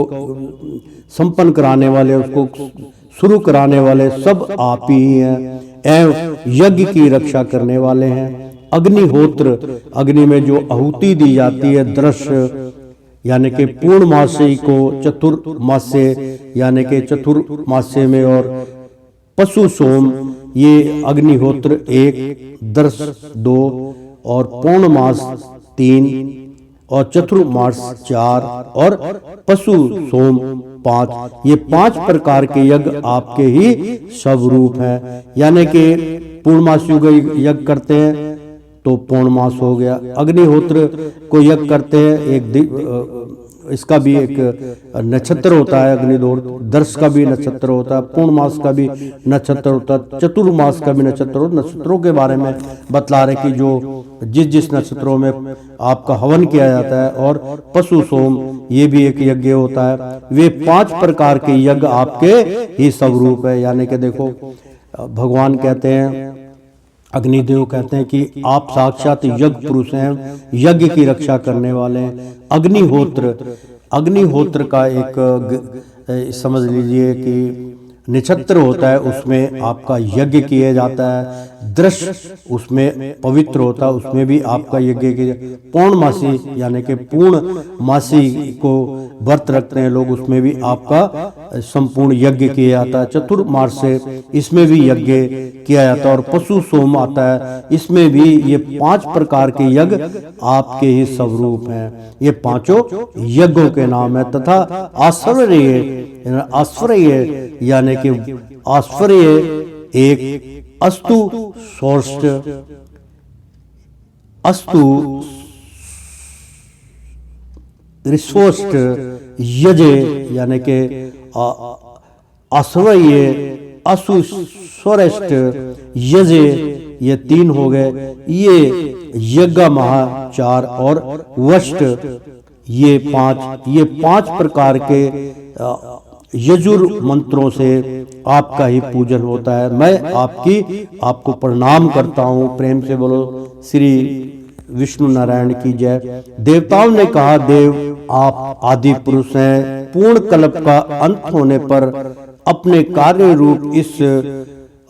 संपन्न कराने वाले, उसको शुरू कराने वाले सब आप ही हैं एवं यज्ञ की रक्षा करने वाले हैं। अग्निहोत्र, अग्नि में जो आहुति दी जाती है, दृश्य यानी कि पूर्णमासी को चतुर्मास्य यानी कि चतुर्मास्य में, और पशु सोम ये अग्निहोत्र 1, दर्श 2 और पौर्णमास 3 और चतुर्मास 4 और पशु सोम 5। ये 5 प्रकार के यज्ञ आपके ही स्वरूप हैं। यानी कि पूर्णमासियों का यज्ञ करते हैं तो पौर्णमास हो गया, अग्निहोत्र को यज्ञ करते हैं इसका भी एक नक्षत्र होता है, अग्निहोत्र दर्श का भी नक्षत्र होता है, पूर्णमास का भी नक्षत्र होता है, चतुर्मास का भी नक्षत्र होता है। नक्षत्रों के बारे में बतला रहे कि जो जिस नक्षत्रों में आपका हवन किया जाता है, और पशु सोम ये भी एक यज्ञ होता है। वे 5 प्रकार के यज्ञ आपके ही स्वरूप है। यानी कि देखो भगवान कहते हैं, अग्निदेव कहते हैं कि आप साक्षात यज्ञ पुरुष हैं, यज्ञ की रक्षा करने वाले हैं। अग्निहोत्र, अग्निहोत्र का एक समझ लीजिए कि नक्षत्र होता है, उसमें आपका यज्ञ किया जाता है। दृश्य उसमें पवित्र होता है, उसमें भी आपका यज्ञ किया। पौर्णमासी यानी कि पूर्णमासी को व्रत रखते हैं लोग, उसमें भी आपका संपूर्ण यज्ञ किया जाता है। चतुर्मास से इसमें भी यज्ञ किया जाता है, और पशु सोम आता है, इसमें भी ये 5 प्रकार के यज्ञ आपके ही स्वरूप हैं। ये 5 यज्ञों के नाम है। तथा आश्वर्य, आश्वर्य यानी कि आश्वर्य 1, अस्तु षोष्ठ, अस्तु ऋषोष्ठ, यजे यानी कि आश्वर्य, असु स्वरेष्ठ, यजे ये 3 हो गए। ये यज्ञ महा 4 और वष्ट ये 5, ये 5 प्रकार के यजुर मंत्रों से आपका ही पूजन होता है। मैं आपको प्रणाम करता हूँ। प्रेम से बोलो श्री विष्णु नारायण की जय। देवताओं ने कहा, देव आप आदि पुरुष हैं। पूर्ण कल्प का अंत होने पर अपने कार्य रूप इस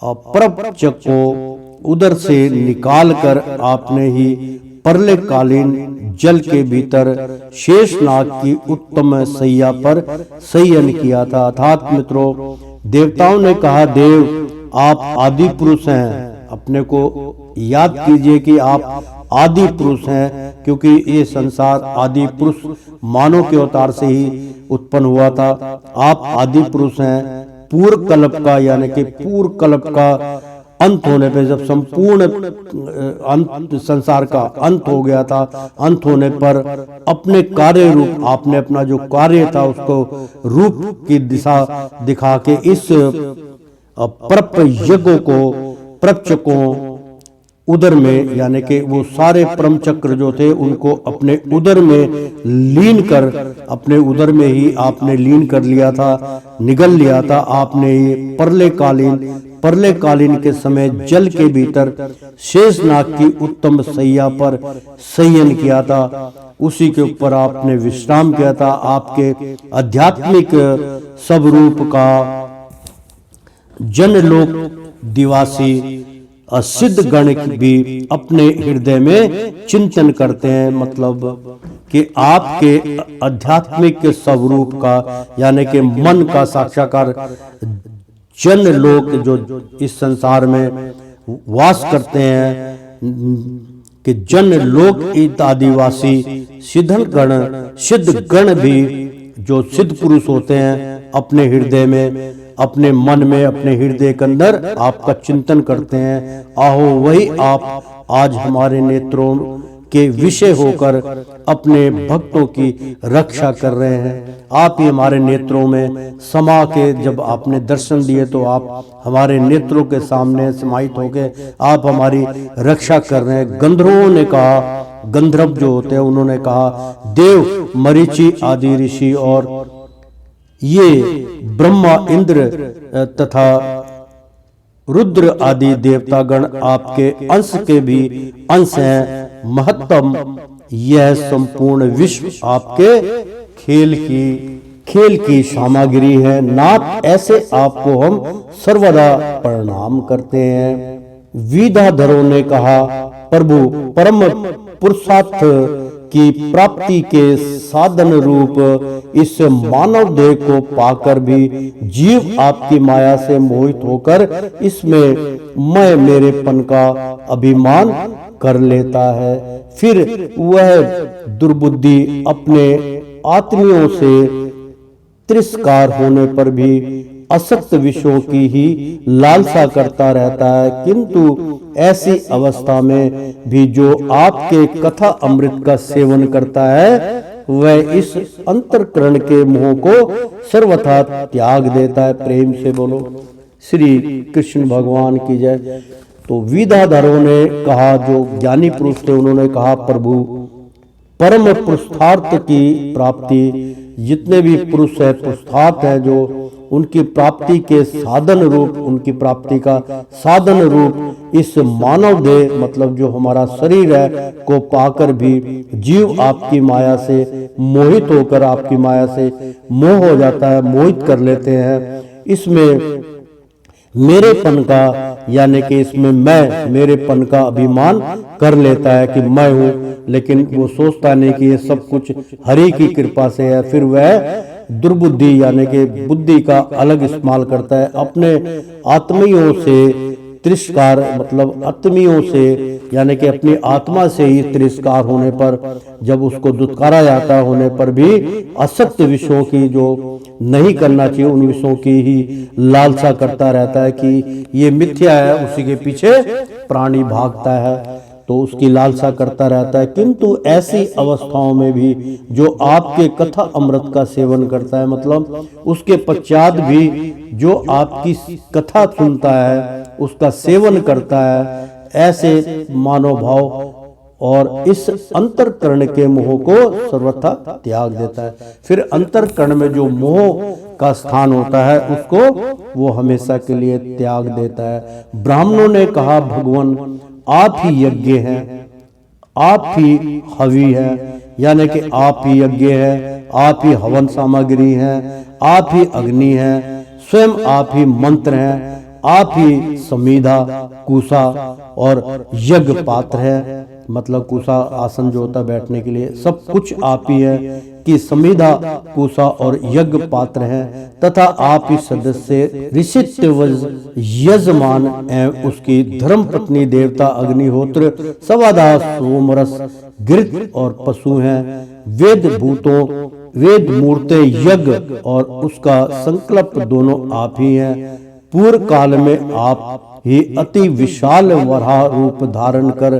प्रपंच को उदर से निकाल कर आपने ही प्रलयकालीन जल के भीतर शेषनाग की उत्तम सैया पर शयन किया था। अर्थात मित्रों, देवताओं ने कहा, देव आप आदि पुरुष हैं। अपने को याद कीजिए कि आप आदि पुरुष हैं, क्योंकि ये संसार आदि पुरुष मानव के अवतार से ही उत्पन्न हुआ था। आप आदि पुरुष हैं। पूर्व कल्प का यानी कि पूर्व कल्प का अंत होने पे, जब संपूर्ण अंत संसार का अंत हो गया था, अंत होने पर अपने कार्य रूप आपने अपना जो कार्य था उसको रूप की दिशा दिखा के इस प्रप यज्ञों को प्रपंच को उदर में यानी कि वो सारे परम चक्र जो थे उनको अपने उदर में लीन कर, अपने उदर में ही आपने लीन कर लिया था, निगल लिया था। आपने ये प्रलयकालीन के समय जल के भीतर शेषनाग की उत्तम सैया पर शयन किया था। उसी के ऊपर आपने विश्राम किया था। आपके आध्यात्मिक स्वरूप का जनलोक दिवासी सिद्ध गण भी अपने हृदय में चिंतन करते हैं। मतलब कि आपके आध्यात्मिक स्वरूप का यानी कि मन का साक्षात्कार जन लोग जो इस संसार में वास करते हैं कि जन लोक आदिवासी सिद्ध गण भी जो सिद्ध पुरुष होते हैं अपने हृदय में, अपने मन में, अपने हृदय के अंदर आपका चिंतन करते हैं। आहो वही आप आज हमारे नेत्रों के विषय होकर अपने भक्तों की रक्षा कर रहे हैं। आप ही हमारे नेत्रों में समा के जब आपने दर्शन दिए तो आप हमारे नेत्रों के सामने समाहित होके आप हमारी रक्षा कर रहे हैं। गंधर्वों ने कहा, गंधर्व जो होते हैं उन्होंने कहा, देव मरीचि आदि ऋषि और ये ब्रह्मा इंद्र तथा रुद्र आदि देवतागण आपके अंश के भी अंश हैं। महत्तम यह संपूर्ण विश्व आपके खेल की सामग्री है। नाथ ऐसे आपको हम सर्वदा प्रणाम करते हैं। विद्याधरों ने कहा, प्रभु परम पुरुषार्थ की प्राप्ति के साधन रूप इस मानव देह को पाकर भी जीव आपकी माया से मोहित होकर इसमें मैं मेरेपन का अभिमान कर लेता है। फिर वह दुर्बुद्धि अपने आत्मियों से तिरस्कार होने पर भी असक्त विषयों की ही लालसा करता रहता है। किंतु ऐसी अवस्था में भी जो आपके कथा अमृत का सेवन करता है वह इस अंतरकरण के मोह को सर्वथा त्याग देता है। प्रेम से बोलो श्री कृष्ण भगवान की जय। तो विद्याधरों ने कहा, जो ज्ञानी पुरुष थे उन्होंने कहा, प्रभु परम पुरुषार्थ की प्राप्ति, जितने भी पुरुष है पुरुषार्थ है, जो उनकी प्राप्ति के साधन रूप, उनकी प्राप्ति का साधन रूप इस मानव देह मतलब जो हमारा शरीर है को पाकर भी जीव आपकी माया से मोहित होकर आपकी माया से मोह हो जाता है, मोहित कर लेते हैं। इसमें मेरेपन का यानी कि इसमें मैं मेरेपन का अभिमान कर लेता है कि मैं हूँ, लेकिन वो सोचता नहीं कि ये सब कुछ हरि की कृपा से है। फिर वह दुर्बुद्धि यानी कि बुद्धि का अलग इस्तेमाल करता है। अपने आत्मियों से तिरस्कार मतलब आत्मियों से यानी कि अपनी आत्मा से ही तिरस्कार होने पर, जब उसको दुत्कारा जाता होने पर भी असत्य विषयों की जो नहीं करना चाहिए उन विषयों की ही लालसा करता रहता है कि ये मिथ्या है, उसी के पीछे प्राणी भागता है तो उसकी लालसा करता रहता है। किंतु ऐसी अवस्थाओं में भी जो आपके कथा अमृत का सेवन करता है, मतलब उसके पश्चात भी जो आपकी कथा सुनता है उसका सेवन करता है, ऐसे मानव भाव और इस अंतरकरण के मोह को सर्वथा त्याग देता है। फिर अंतरकरण में जो मोह का स्थान होता है उसको वो हमेशा के लिए त्याग देता है। ब्राह्मणों ने कहा, भगवान आप ही यज्ञ हैं, आप ही हवि है, यानी कि आप ही यज्ञ है, आप ही हवन सामग्री हैं, आप ही अग्नि है, स्वयं आप ही मंत्र हैं, आप ही समीधा कुसा और यज्ञ पात्र है, मतलब कुसा आसन जो होता है बैठने के लिए, सब कुछ आप ही है कि समीधा कुसा और यज्ञ पात्र हैं, तथा आप ही सदस्य ऋषित्वज यजमान एवं उसकी धर्म पत्नी देवता अग्निहोत्र सवादा सोमरस गिरध और पशु हैं। वेद भूतों वेद मूर्ते यज्ञ और उसका संकल्प दोनों आप ही हैं। पूर्व काल में आप ही अति विशाल वराह रूप धारण कर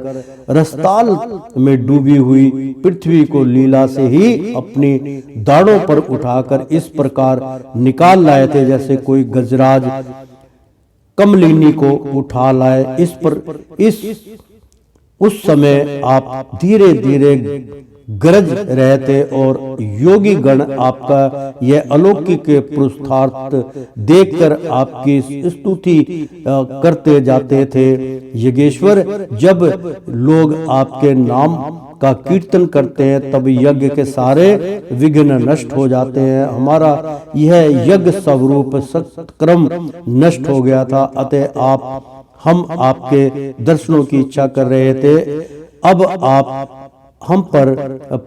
रसताल में डूबी हुई पृथ्वी को लीला से ही अपनी दाढ़ों पर उठाकर इस प्रकार निकाल लाए थे जैसे कोई गजराज कमलिनी को उठा लाए। उस समय आप धीरे धीरे गरज रहे थे और योगी गण आपका यह अलौकिक पुरुषार्थ देखकर आपकी स्तुति करते जाते थे। यज्ञेश्वर, जब लोग आपके नाम का कीर्तन करते हैं तब यज्ञ के सारे विघ्न नष्ट हो जाते हैं। हमारा यह यज्ञ स्वरूप सत्कर्म नष्ट हो गया था, अतः हम आपके दर्शनों की इच्छा कर रहे थे। अब आप हम पर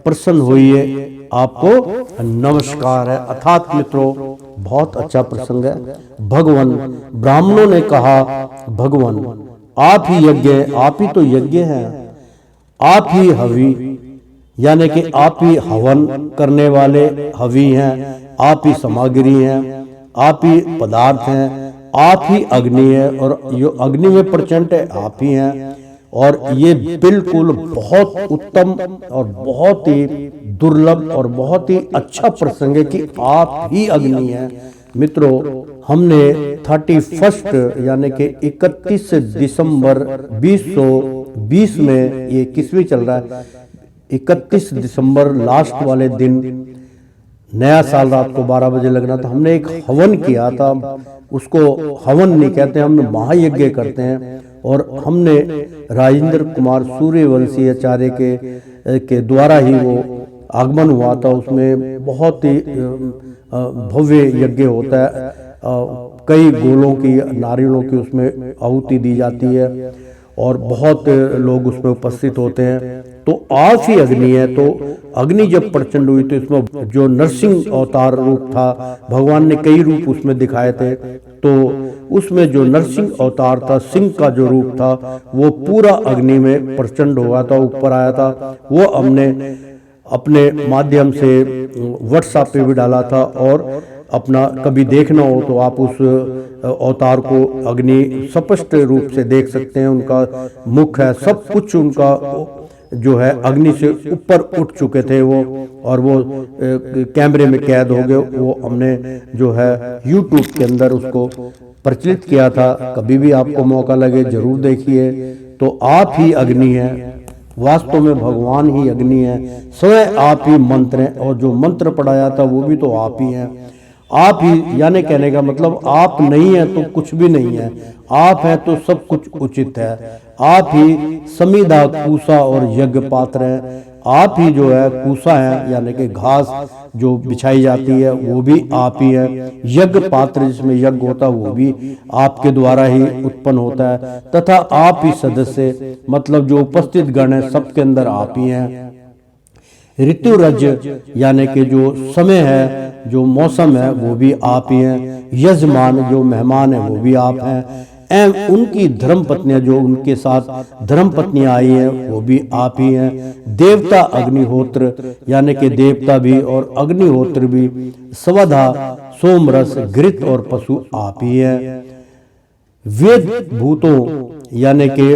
प्रसन्न होइए, आपको नमस्कार है। अर्थात मित्रों, बहुत अच्छा प्रसंग है। भगवान ब्राह्मणों ने कहा, भगवान आप ही यज्ञ, आप ही तो यज्ञ हैं, आप ही हवि यानी कि आप ही हवन करने वाले हवि हैं, आप ही सामग्री हैं, आप ही पदार्थ हैं, आप ही अग्नि है और जो अग्नि में प्रचंड है आप ही हैं। और ये बिल्कुल बहुत उत्तम और बहुत ही दुर्लभ और बहुत ही अच्छा प्रसंग है कि आप ही अग्नि हैं। मित्रों, हमने 31 यानी कि 31 दिसंबर 2020 में, ये 21वीं चल रहा है, 31 दिसंबर लास्ट वाले दिन नया साल रात को 12 बजे लगना था। हमने एक हवन किया था, उसको हवन नहीं कहते, हम महायज्ञ करते हैं। और हमने राजेंद्र कुमार सूर्यवंशी आचार्य के द्वारा ही वो आगमन हुआ था। उसमें बहुत ही भव्य यज्ञ होता है, कई गोलों की, नारियलों की उसमें आहुति दी जाती है और बहुत लोग उसमें उपस्थित होते हैं। तो आप ही अग्नि है। तो अग्नि जब प्रचंड हुई तो इसमें जो नरसिंह अवतार रूप था, भगवान ने कई रूप उसमें दिखाए थे, तो उसमें जो नरसिंह अवतार था, सिंह का जो रूप था, वो पूरा अग्नि में प्रचंड हुआ था, ऊपर आया था। वो हमने अपने माध्यम से व्हाट्सएप पे भी डाला था, और अपना कभी देखना हो तो आप उस अवतार को अग्नि स्पष्ट रूप से देख सकते हैं। उनका मुख है, सब कुछ उनका जो है अग्नि से ऊपर उठ चुके थे वो, और वो कैमरे में कैद हो गए। वो हमने जो है YouTube के अंदर उसको प्रचलित किया था। कभी भी आपको मौका लगे जरूर देखिए। तो आप ही अग्नि हैं, वास्तव में भगवान ही अग्नि है, स्वयं आप ही मंत्र हैं, और जो मंत्र पढ़ाया था वो भी तो आप ही हैं। आप ही, यानी कहने का मतलब आप नहीं है तो कुछ भी नहीं है, आप हैं तो सब कुछ उचित है। आप ही समिधा, कूसा और यज्ञ पात्र हैं। आप ही जो है कूसा है, यानी कि घास जो बिछाई जाती है वो भी आप ही है। यज्ञ पात्र जिसमें यज्ञ होता है वो भी आपके द्वारा ही उत्पन्न होता है, तथा आप ही सदस्य, मतलब जो उपस्थित गण है सबके अंदर आप ही हैं। ऋतुरज यानी कि जो समय है, जो मौसम है, वो भी आप ही हैं। यजमान जो मेहमान है वो भी आप हैं। एवं उनकी धर्म पत्नियां, जो उनके साथ धर्म पत्नियां आई हैं, वो भी आप ही हैं। देवता अग्निहोत्र यानी कि देवता भी और अग्निहोत्र भी, स्वधा, सोमरस, घृत और पशु आप ही हैं। वेद भूतों यानी कि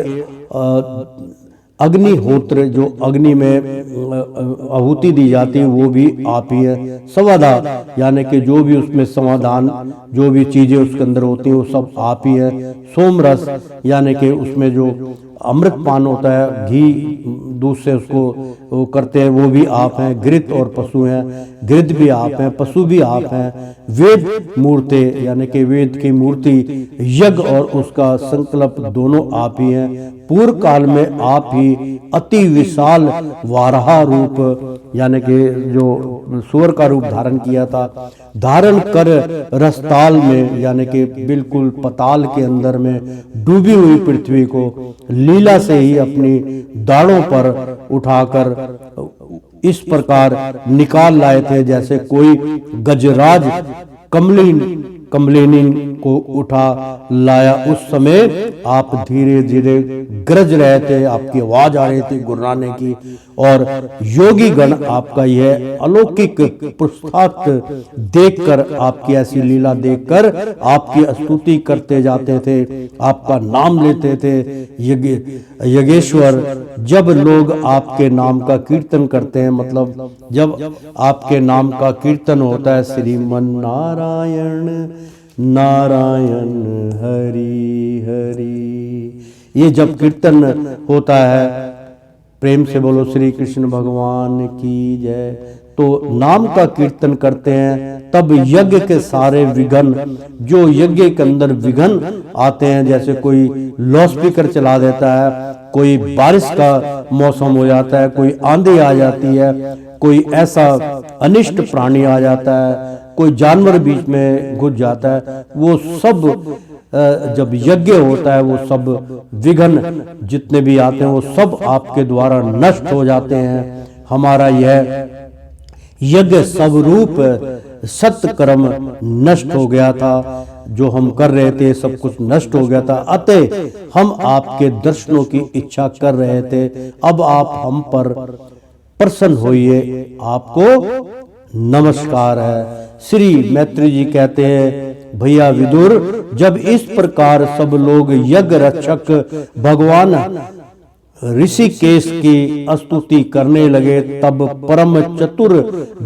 अग्निहोत्र, जो अग्नि में आहुति दी जाती है वो भी आप ही है। समाधा यानी कि जो भी उसमें समाधान, जो भी चीजें उसके अंदर होती हैं वो सब आप ही है। सोमरस यानी कि उसमें जो अमृत पान होता है, घी दूध से उसको वो करते हैं, वो भी आप हैं। घृत और पशु हैं, घृत भी आप हैं, पशु भी आप हैं। वेद मूर्ते यानी कि वेद की मूर्ति, यज्ञ और उसका संकल्प दोनों आप ही हैं। पूर्व काल में आप ही अति विशाल वाराह रूप यानी कि जो सूअर का रूप धारण किया था, धारण कर रसताल में यानी कि बिल्कुल पताल के अंदर में डूबी हुई पृथ्वी को लीला से ही अपनी दाढ़ों पर उठाकर इस प्रकार निकाल लाए थे, जैसे कोई गजराज कमलिनी को उठा लाया। उस समय आप धीरे धीरे गरज रहे थे, आपकी आवाज आ रही थी गुर्राने की, और योगी गण आपका यह अलौकिक पुरुषार्थ देखकर, आपकी ऐसी लीला देखकर आपकी स्तुति करते जाते थे, आपका नाम लेते थे। यज्ञेश्वर, जब लोग आपके नाम का कीर्तन करते हैं, मतलब जब आपके नाम का कीर्तन होता है, श्रीमन नारायण नारायण हरि हरि, ये जब कीर्तन होता है, प्रेम से बोलो श्री कृष्ण भगवान की जय, तो नाम का कीर्तन करते हैं, तब यज्ञ के सारे विघ्न, जो यज्ञ के अंदर विघ्न आते हैं, जैसे कोई लाउडस्पीकर चला देता है, कोई बारिश का मौसम हो जाता है, कोई आंधी आ जाती है, कोई ऐसा अनिष्ट प्राणी आ जाता है, कोई जानवर बीच में घुस जाता है, वो सब जब यज्ञ होता है वो सब विघ्न जितने भी आते हैं वो सब आपके द्वारा नष्ट हो जाते हैं। हमारा यह यज्ञ स्वरूप सत्कर्म नष्ट हो गया था, जो हम कर रहे थे सब कुछ नष्ट हो गया था, अतः हम आपके दर्शनों की इच्छा कर रहे थे। अब आप हम पर प्रसन्न होइए, आपको नमस्कार है। श्री मैत्री जी कहते हैं, भैया विदुर, जब इस प्रकार सब लोग यज्ञ रक्षक भगवान ऋषिकेश की स्तुति करने लगे, तब परम चतुर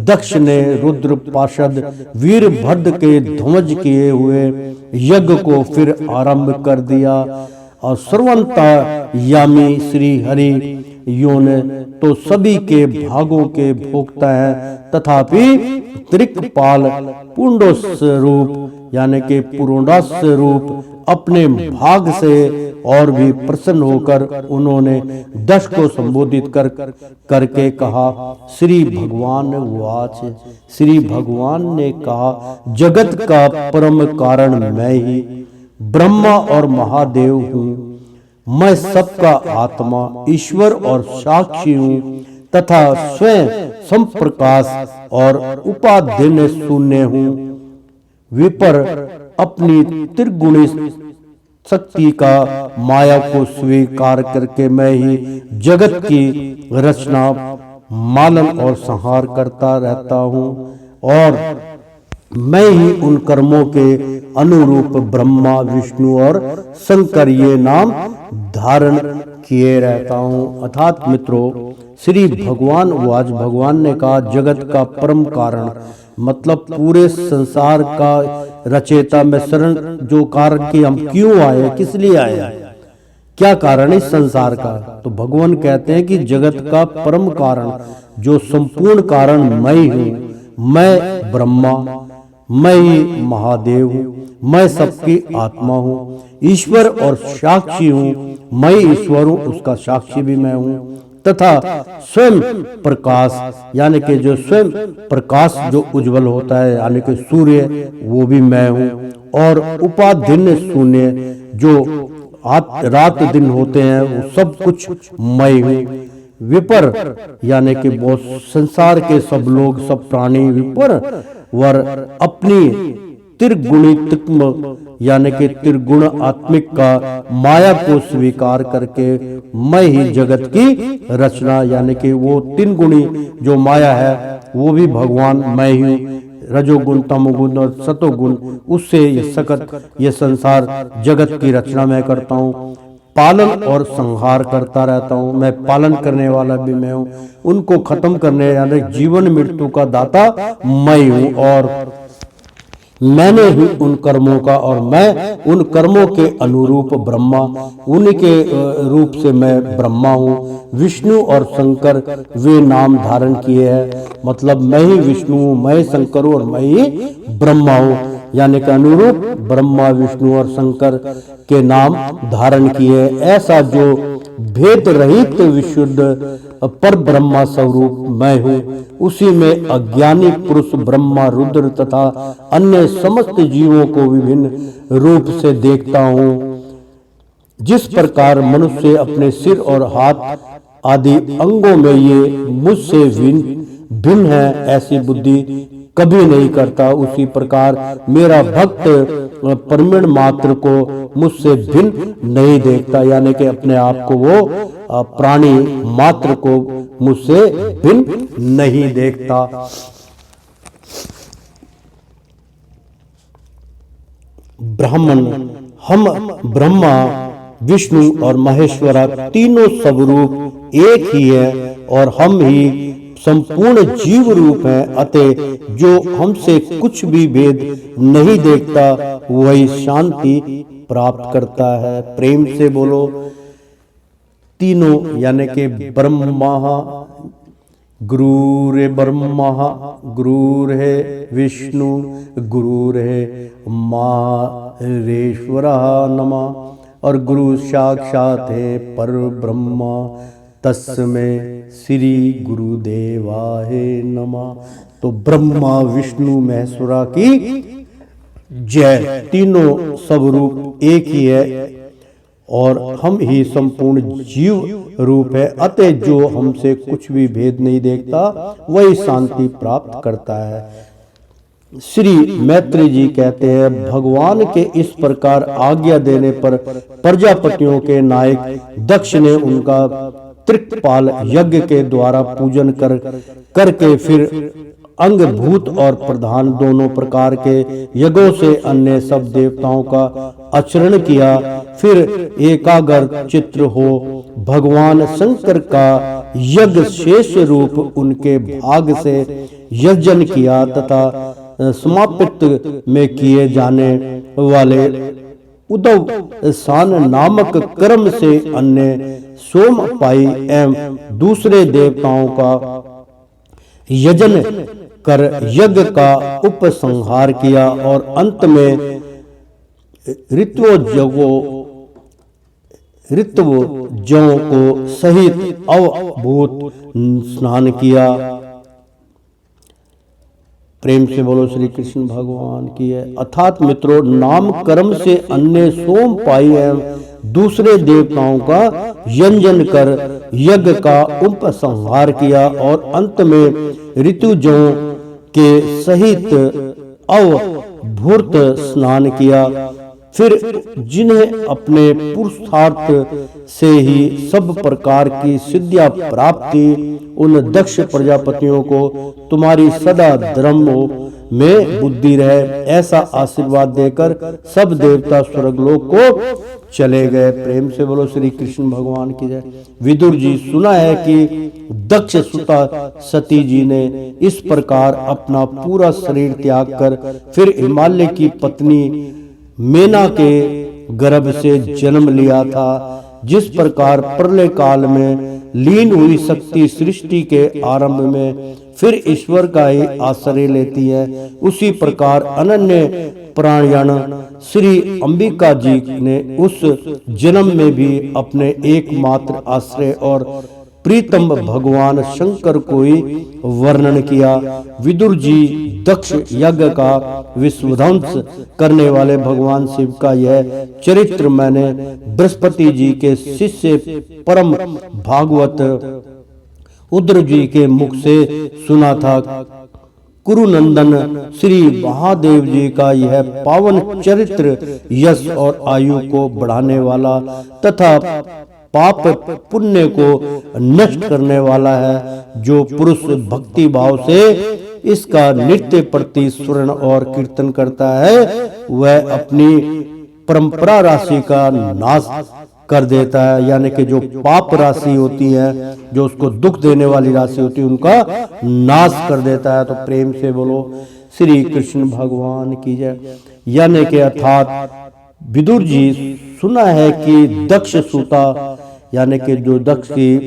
दक्ष ने रुद्र पार्षद वीरभद्र के ध्वज किए हुए यज्ञ को फिर आरंभ कर दिया। और सर्वंता यामी श्री हरि योन तो सभी के भागों के भोक्ता है, तथापि त्रिकपाल पुंडोस्य रूप यानी कि पुरोडास्य रूप अपने भाग से और भी प्रसन्न होकर उन्होंने दश को संबोधित करके कहा। श्री भगवान वाच, श्री भगवान ने कहा, जगत का परम कारण मैं ही ब्रह्मा और महादेव हूँ। मैं सबका आत्मा, ईश्वर और साक्षी हूँ तथा स्वयं संप्रकाश और उपाधिन शून्य हूँ। विपर अपनी त्रिगुणी शक्ति का माया को स्वीकार करके मैं ही जगत की रचना, मालन और संहार करता रहता हूँ और मैं ही उन कर्मों के अनुरूप ब्रह्मा, विष्णु और शंकर ये नाम धारण किए रहता हूँ। अर्थात मित्रों, श्री भगवान वाज, भगवान ने कहा जगत का परम कारण मतलब पूरे संसार का रचयिता में शरण जो कारण की हम क्यों आए, किस लिए आए, क्या कारण इस संसार का। तो भगवान कहते हैं कि जगत का परम कारण जो संपूर्ण कारण मैं ही हूँ। मैं ब्रह्मा, मैं ही महादेव हूँ, मैं सबकी आत्मा हूँ, ईश्वर और साक्षी हूँ। मैं ईश्वर हूँ, उसका साक्षी भी मैं हूँ तथा स्वयं प्रकाश यानी कि जो स्वयं प्रकाश जो उज्जवल होता है यानी कि सूर्य, वो भी मैं हूँ। और उपाधिन शून्य जो रात दिन होते हैं वो सब कुछ मैं हूँ। विपर यानी कि बहुत संसार के सब लोग, सब प्राणी विपर वर अपनी त्रिगुणित्म यानी कि त्रिगुण आत्मिक का माया को स्वीकार करके मैं ही जगत की रचना यानी कि वो तीन गुणी जो माया है वो भी भगवान मैं ही हूँ। रजोगुण, तमोगुण और सतोगुण, उससे ये सकत ये संसार जगत की रचना मैं करता हूँ, पालन और संहार करता रहता हूँ। मैं पालन करने वाला भी मैं हूँ, उनको खत्म करने यानी जीवन मृत्यु का दाता मैं हूँ और मैंने ही उन कर्मों का और मैं उन कर्मों के अनुरूप ब्रह्मा, उनके रूप से मैं ब्रह्मा हूँ। विष्णु और शंकर वे नाम धारण किए हैं, मतलब मैं ही विष्णु हूँ, मैं शंकर हूँ और मैं ही ब्रह्मा हूँ यानी कि अनुरूप ब्रह्मा, विष्णु और शंकर के नाम धारण किए। ऐसा जो भेद रहित विशुद्ध पर ब्रह्मा स्वरूप मैं हूँ, उसी में अज्ञानी पुरुष ब्रह्मा, रुद्र तथा अन्य समस्त जीवों को विभिन्न रूप से देखता हूँ। जिस प्रकार मनुष्य अपने सिर और हाथ आदि अंगों में ये मुझसे भिन्न है ऐसी बुद्धि कभी नहीं करता, उसी प्रकार मेरा भक्त परमिण मात्र को मुझसे भिन्न नहीं देखता यानी कि अपने आप को वो प्राणी मात्र को मुझसे भिन्न नहीं देखता। ब्राह्मण, हम ब्रह्मा, विष्णु और महेश्वरा तीनों स्वरूप एक ही है और हम ही संपूर्ण जीव रूप है। अतः जो हमसे कुछ भी भेद नहीं देखता वही शांति प्राप्त करता है। प्रेम से बोलो तीनों यानी कि ब्रह्मा गुरुरे, ब्रह्मा गुरुरे विष्णु गुरुरे महेश्वर नमः और गुरु साक्षात है पर ब्रह्मा तस्मै श्री गुरुदेवाय नमः। तो ब्रह्मा, विष्णु, महेश्वरा की जय। तीनों स्वरूप एक ही है और हम ही संपूर्ण जीव रूप है। अतः जो हमसे कुछ भी भेद नहीं देखता वही शांति प्राप्त करता है। श्री मैत्री जी कहते हैं, भगवान के इस प्रकार आज्ञा देने पर प्रजापतियों के नायक दक्ष ने उनका त्रिकपाल यज्ञ के द्वारा पूजन करके फिर अंगभूत और प्रधान दोनों प्रकार के यज्ञों से अन्य सब देवताओं का आचरण किया। फिर एकाग्र चित्र हो भगवान शंकर का यज्ञ शेष रूप उनके भाग से यजन किया तथा समापित में किए जाने वाले उदव सान नामक कर्म से अन्य सोम पाई एवं दूसरे देवताओं का यजन कर यज्ञ का उपसंहार किया और अंत में ऋत्वजों को सहित अवभूत स्नान किया। प्रेम से बोलो श्री कृष्ण भगवान की है। अर्थात मित्रों, नाम कर्म से अन्य सोम पाई एवं दूसरे देवताओं का यंजन कर यज्ञ का उपसंहार किया और अंत में ऋतुजों के सहित अवभूत स्नान किया। फिर जिन्हें अपने पुरुषार्थ से ही सब प्रकार की सिद्धियां प्राप्ति उन दक्ष प्रजापतियों को तुम्हारी सदा धर्मों में बुद्धि रहे, ऐसा आशीर्वाद देकर सब देवता स्वर्गलोक को चले गए। प्रेम से बोलो श्री कृष्ण भगवान की जय। विदुर जी, सुना है कि दक्ष सुता सती जी ने इस प्रकार अपना पूरा शरीर त्याग कर फिर हिमालय की पत्नी मेना के गर्भ से जन्म लिया था। जिस प्रकार प्रलय काल में लीन हुई शक्ति सृष्टि के आरंभ में फिर ईश्वर का ही आश्रय लेती है, उसी प्रकार अनन्य प्राणयण श्री अंबिका जी ने उस जन्म में भी अपने एकमात्र आश्रय और प्रीतम भगवान शंकर को ही वर्णन किया। विदुर जी, दक्ष यज्ञ का विध्वंस करने वाले भगवान शिव का यह चरित्र मैंने बृहस्पति जी के शिष्य परम भागवत उद्र जी के मुख से सुना था। कुरुनंदन श्री महादेव जी का यह पावन चरित्र यश और आयु को बढ़ाने वाला तथा पाप पुण्य को नष्ट करने वाला है। जो पुरुष भक्ति भाव से इसका नित्य प्रति स्मरण और कीर्तन करता है वह अपनी परंपरा राशि का नाश कर देता है, यानी कि जो पाप राशि होती है, जो उसको दुख देने वाली राशि होती है, उनका नाश कर देता है। तो प्रेम से बोलो श्री कृष्ण भगवान की जय। यानी कि अर्थात विदुर जी, सुना है कि दक्ष सूता यानी कि जो दक्ष की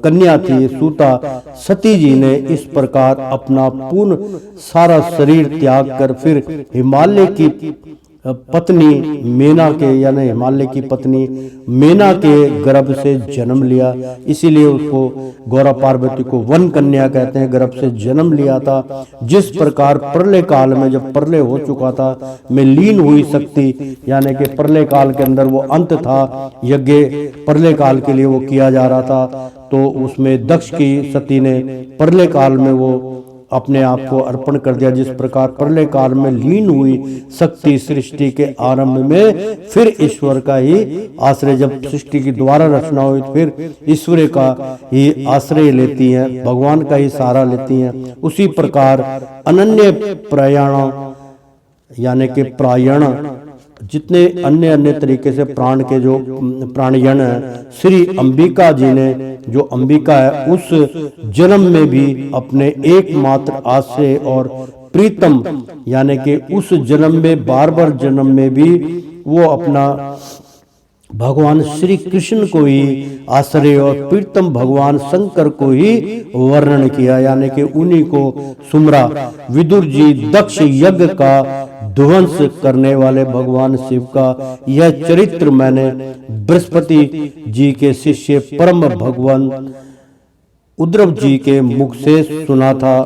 कन्या थी सूता सती जी ने इस प्रकार अपना पूर्ण सारा शरीर त्याग कर फिर हिमालय की पत्नी मेना के यानी हिमालय की पत्नी मेना के गर्भ से जन्म लिया। इसीलिए उसको गौरा पार्वती को वन कन्या कहते हैं, गर्भ से जन्म लिया था। जिस प्रकार प्रलय काल में जब प्रलय हो चुका था में लीन हुई शक्ति यानी कि प्रलय काल के अंदर वो अंत था, यज्ञ प्रलय काल के लिए वो किया जा रहा था, तो उसमें दक्ष की सती ने प्रलय काल में वो अपने आप को अर्पण कर दिया। जिस प्रकार प्रलय काल में लीन हुई शक्ति सृष्टि के आरंभ में फिर ईश्वर का ही आश्रय, जब सृष्टि की द्वारा रचना हुई फिर ईश्वर का ही आश्रय लेती हैं, भगवान का ही सहारा लेती हैं। उसी प्रकार अनन्य प्रयाण यानी कि प्रायण जितने अन्य अन्य तरीके से प्राण के जो प्राणयण है, श्री अंबिका जी ने जो अंबिका है उस जन्म में भी अपने एकमात्र आश्रय और प्रीतम यानी कि उस जन्म में बार बार जन्म में भी वो अपना भगवान श्री कृष्ण को ही आश्रय और प्रीतम भगवान शंकर को ही वर्णन किया, यानी कि उन्हीं को सुमरा। विदुर जी, दक्ष यज्ञ का ध्वंस करने वाले भगवान शिव का यह चरित्र मैंने बृहस्पति जी के शिष्य परम भगवान उद्रव जी के मुख से सुना था।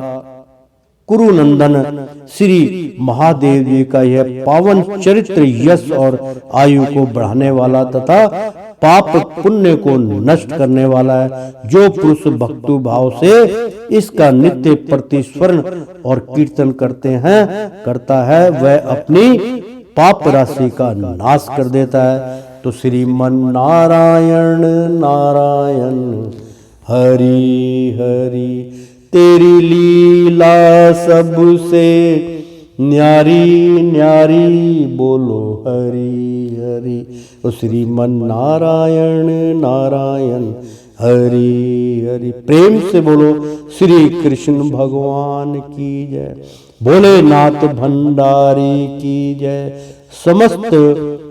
कुरुनंदन श्री महादेव जी का यह पावन चरित्र यश और आयु को बढ़ाने वाला तथा पाप पुण्य को नष्ट करने वाला है। जो पुरुष भक्ति भाव से इसका नित्य प्रतिस्मरण और कीर्तन करता है वह अपनी पाप राशि का नाश कर देता है। तो श्रीमन नारायण नारायण हरि हरि तेरी लीला सबसे न्यारी न्यारी, बोलो हरि हरि। ओ श्रीमन नारायण नारायण हरि हरि। प्रेम से बोलो श्री कृष्ण भगवान की जय। भोलेनाथ भंडारी की जय। समस्त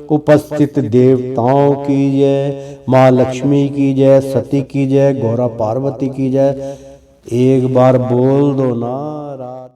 उपस्थित देवताओं की जय। माँ लक्ष्मी की जय, सती की जय, गौरा पार्वती की जय। एक बार बोल दो ना।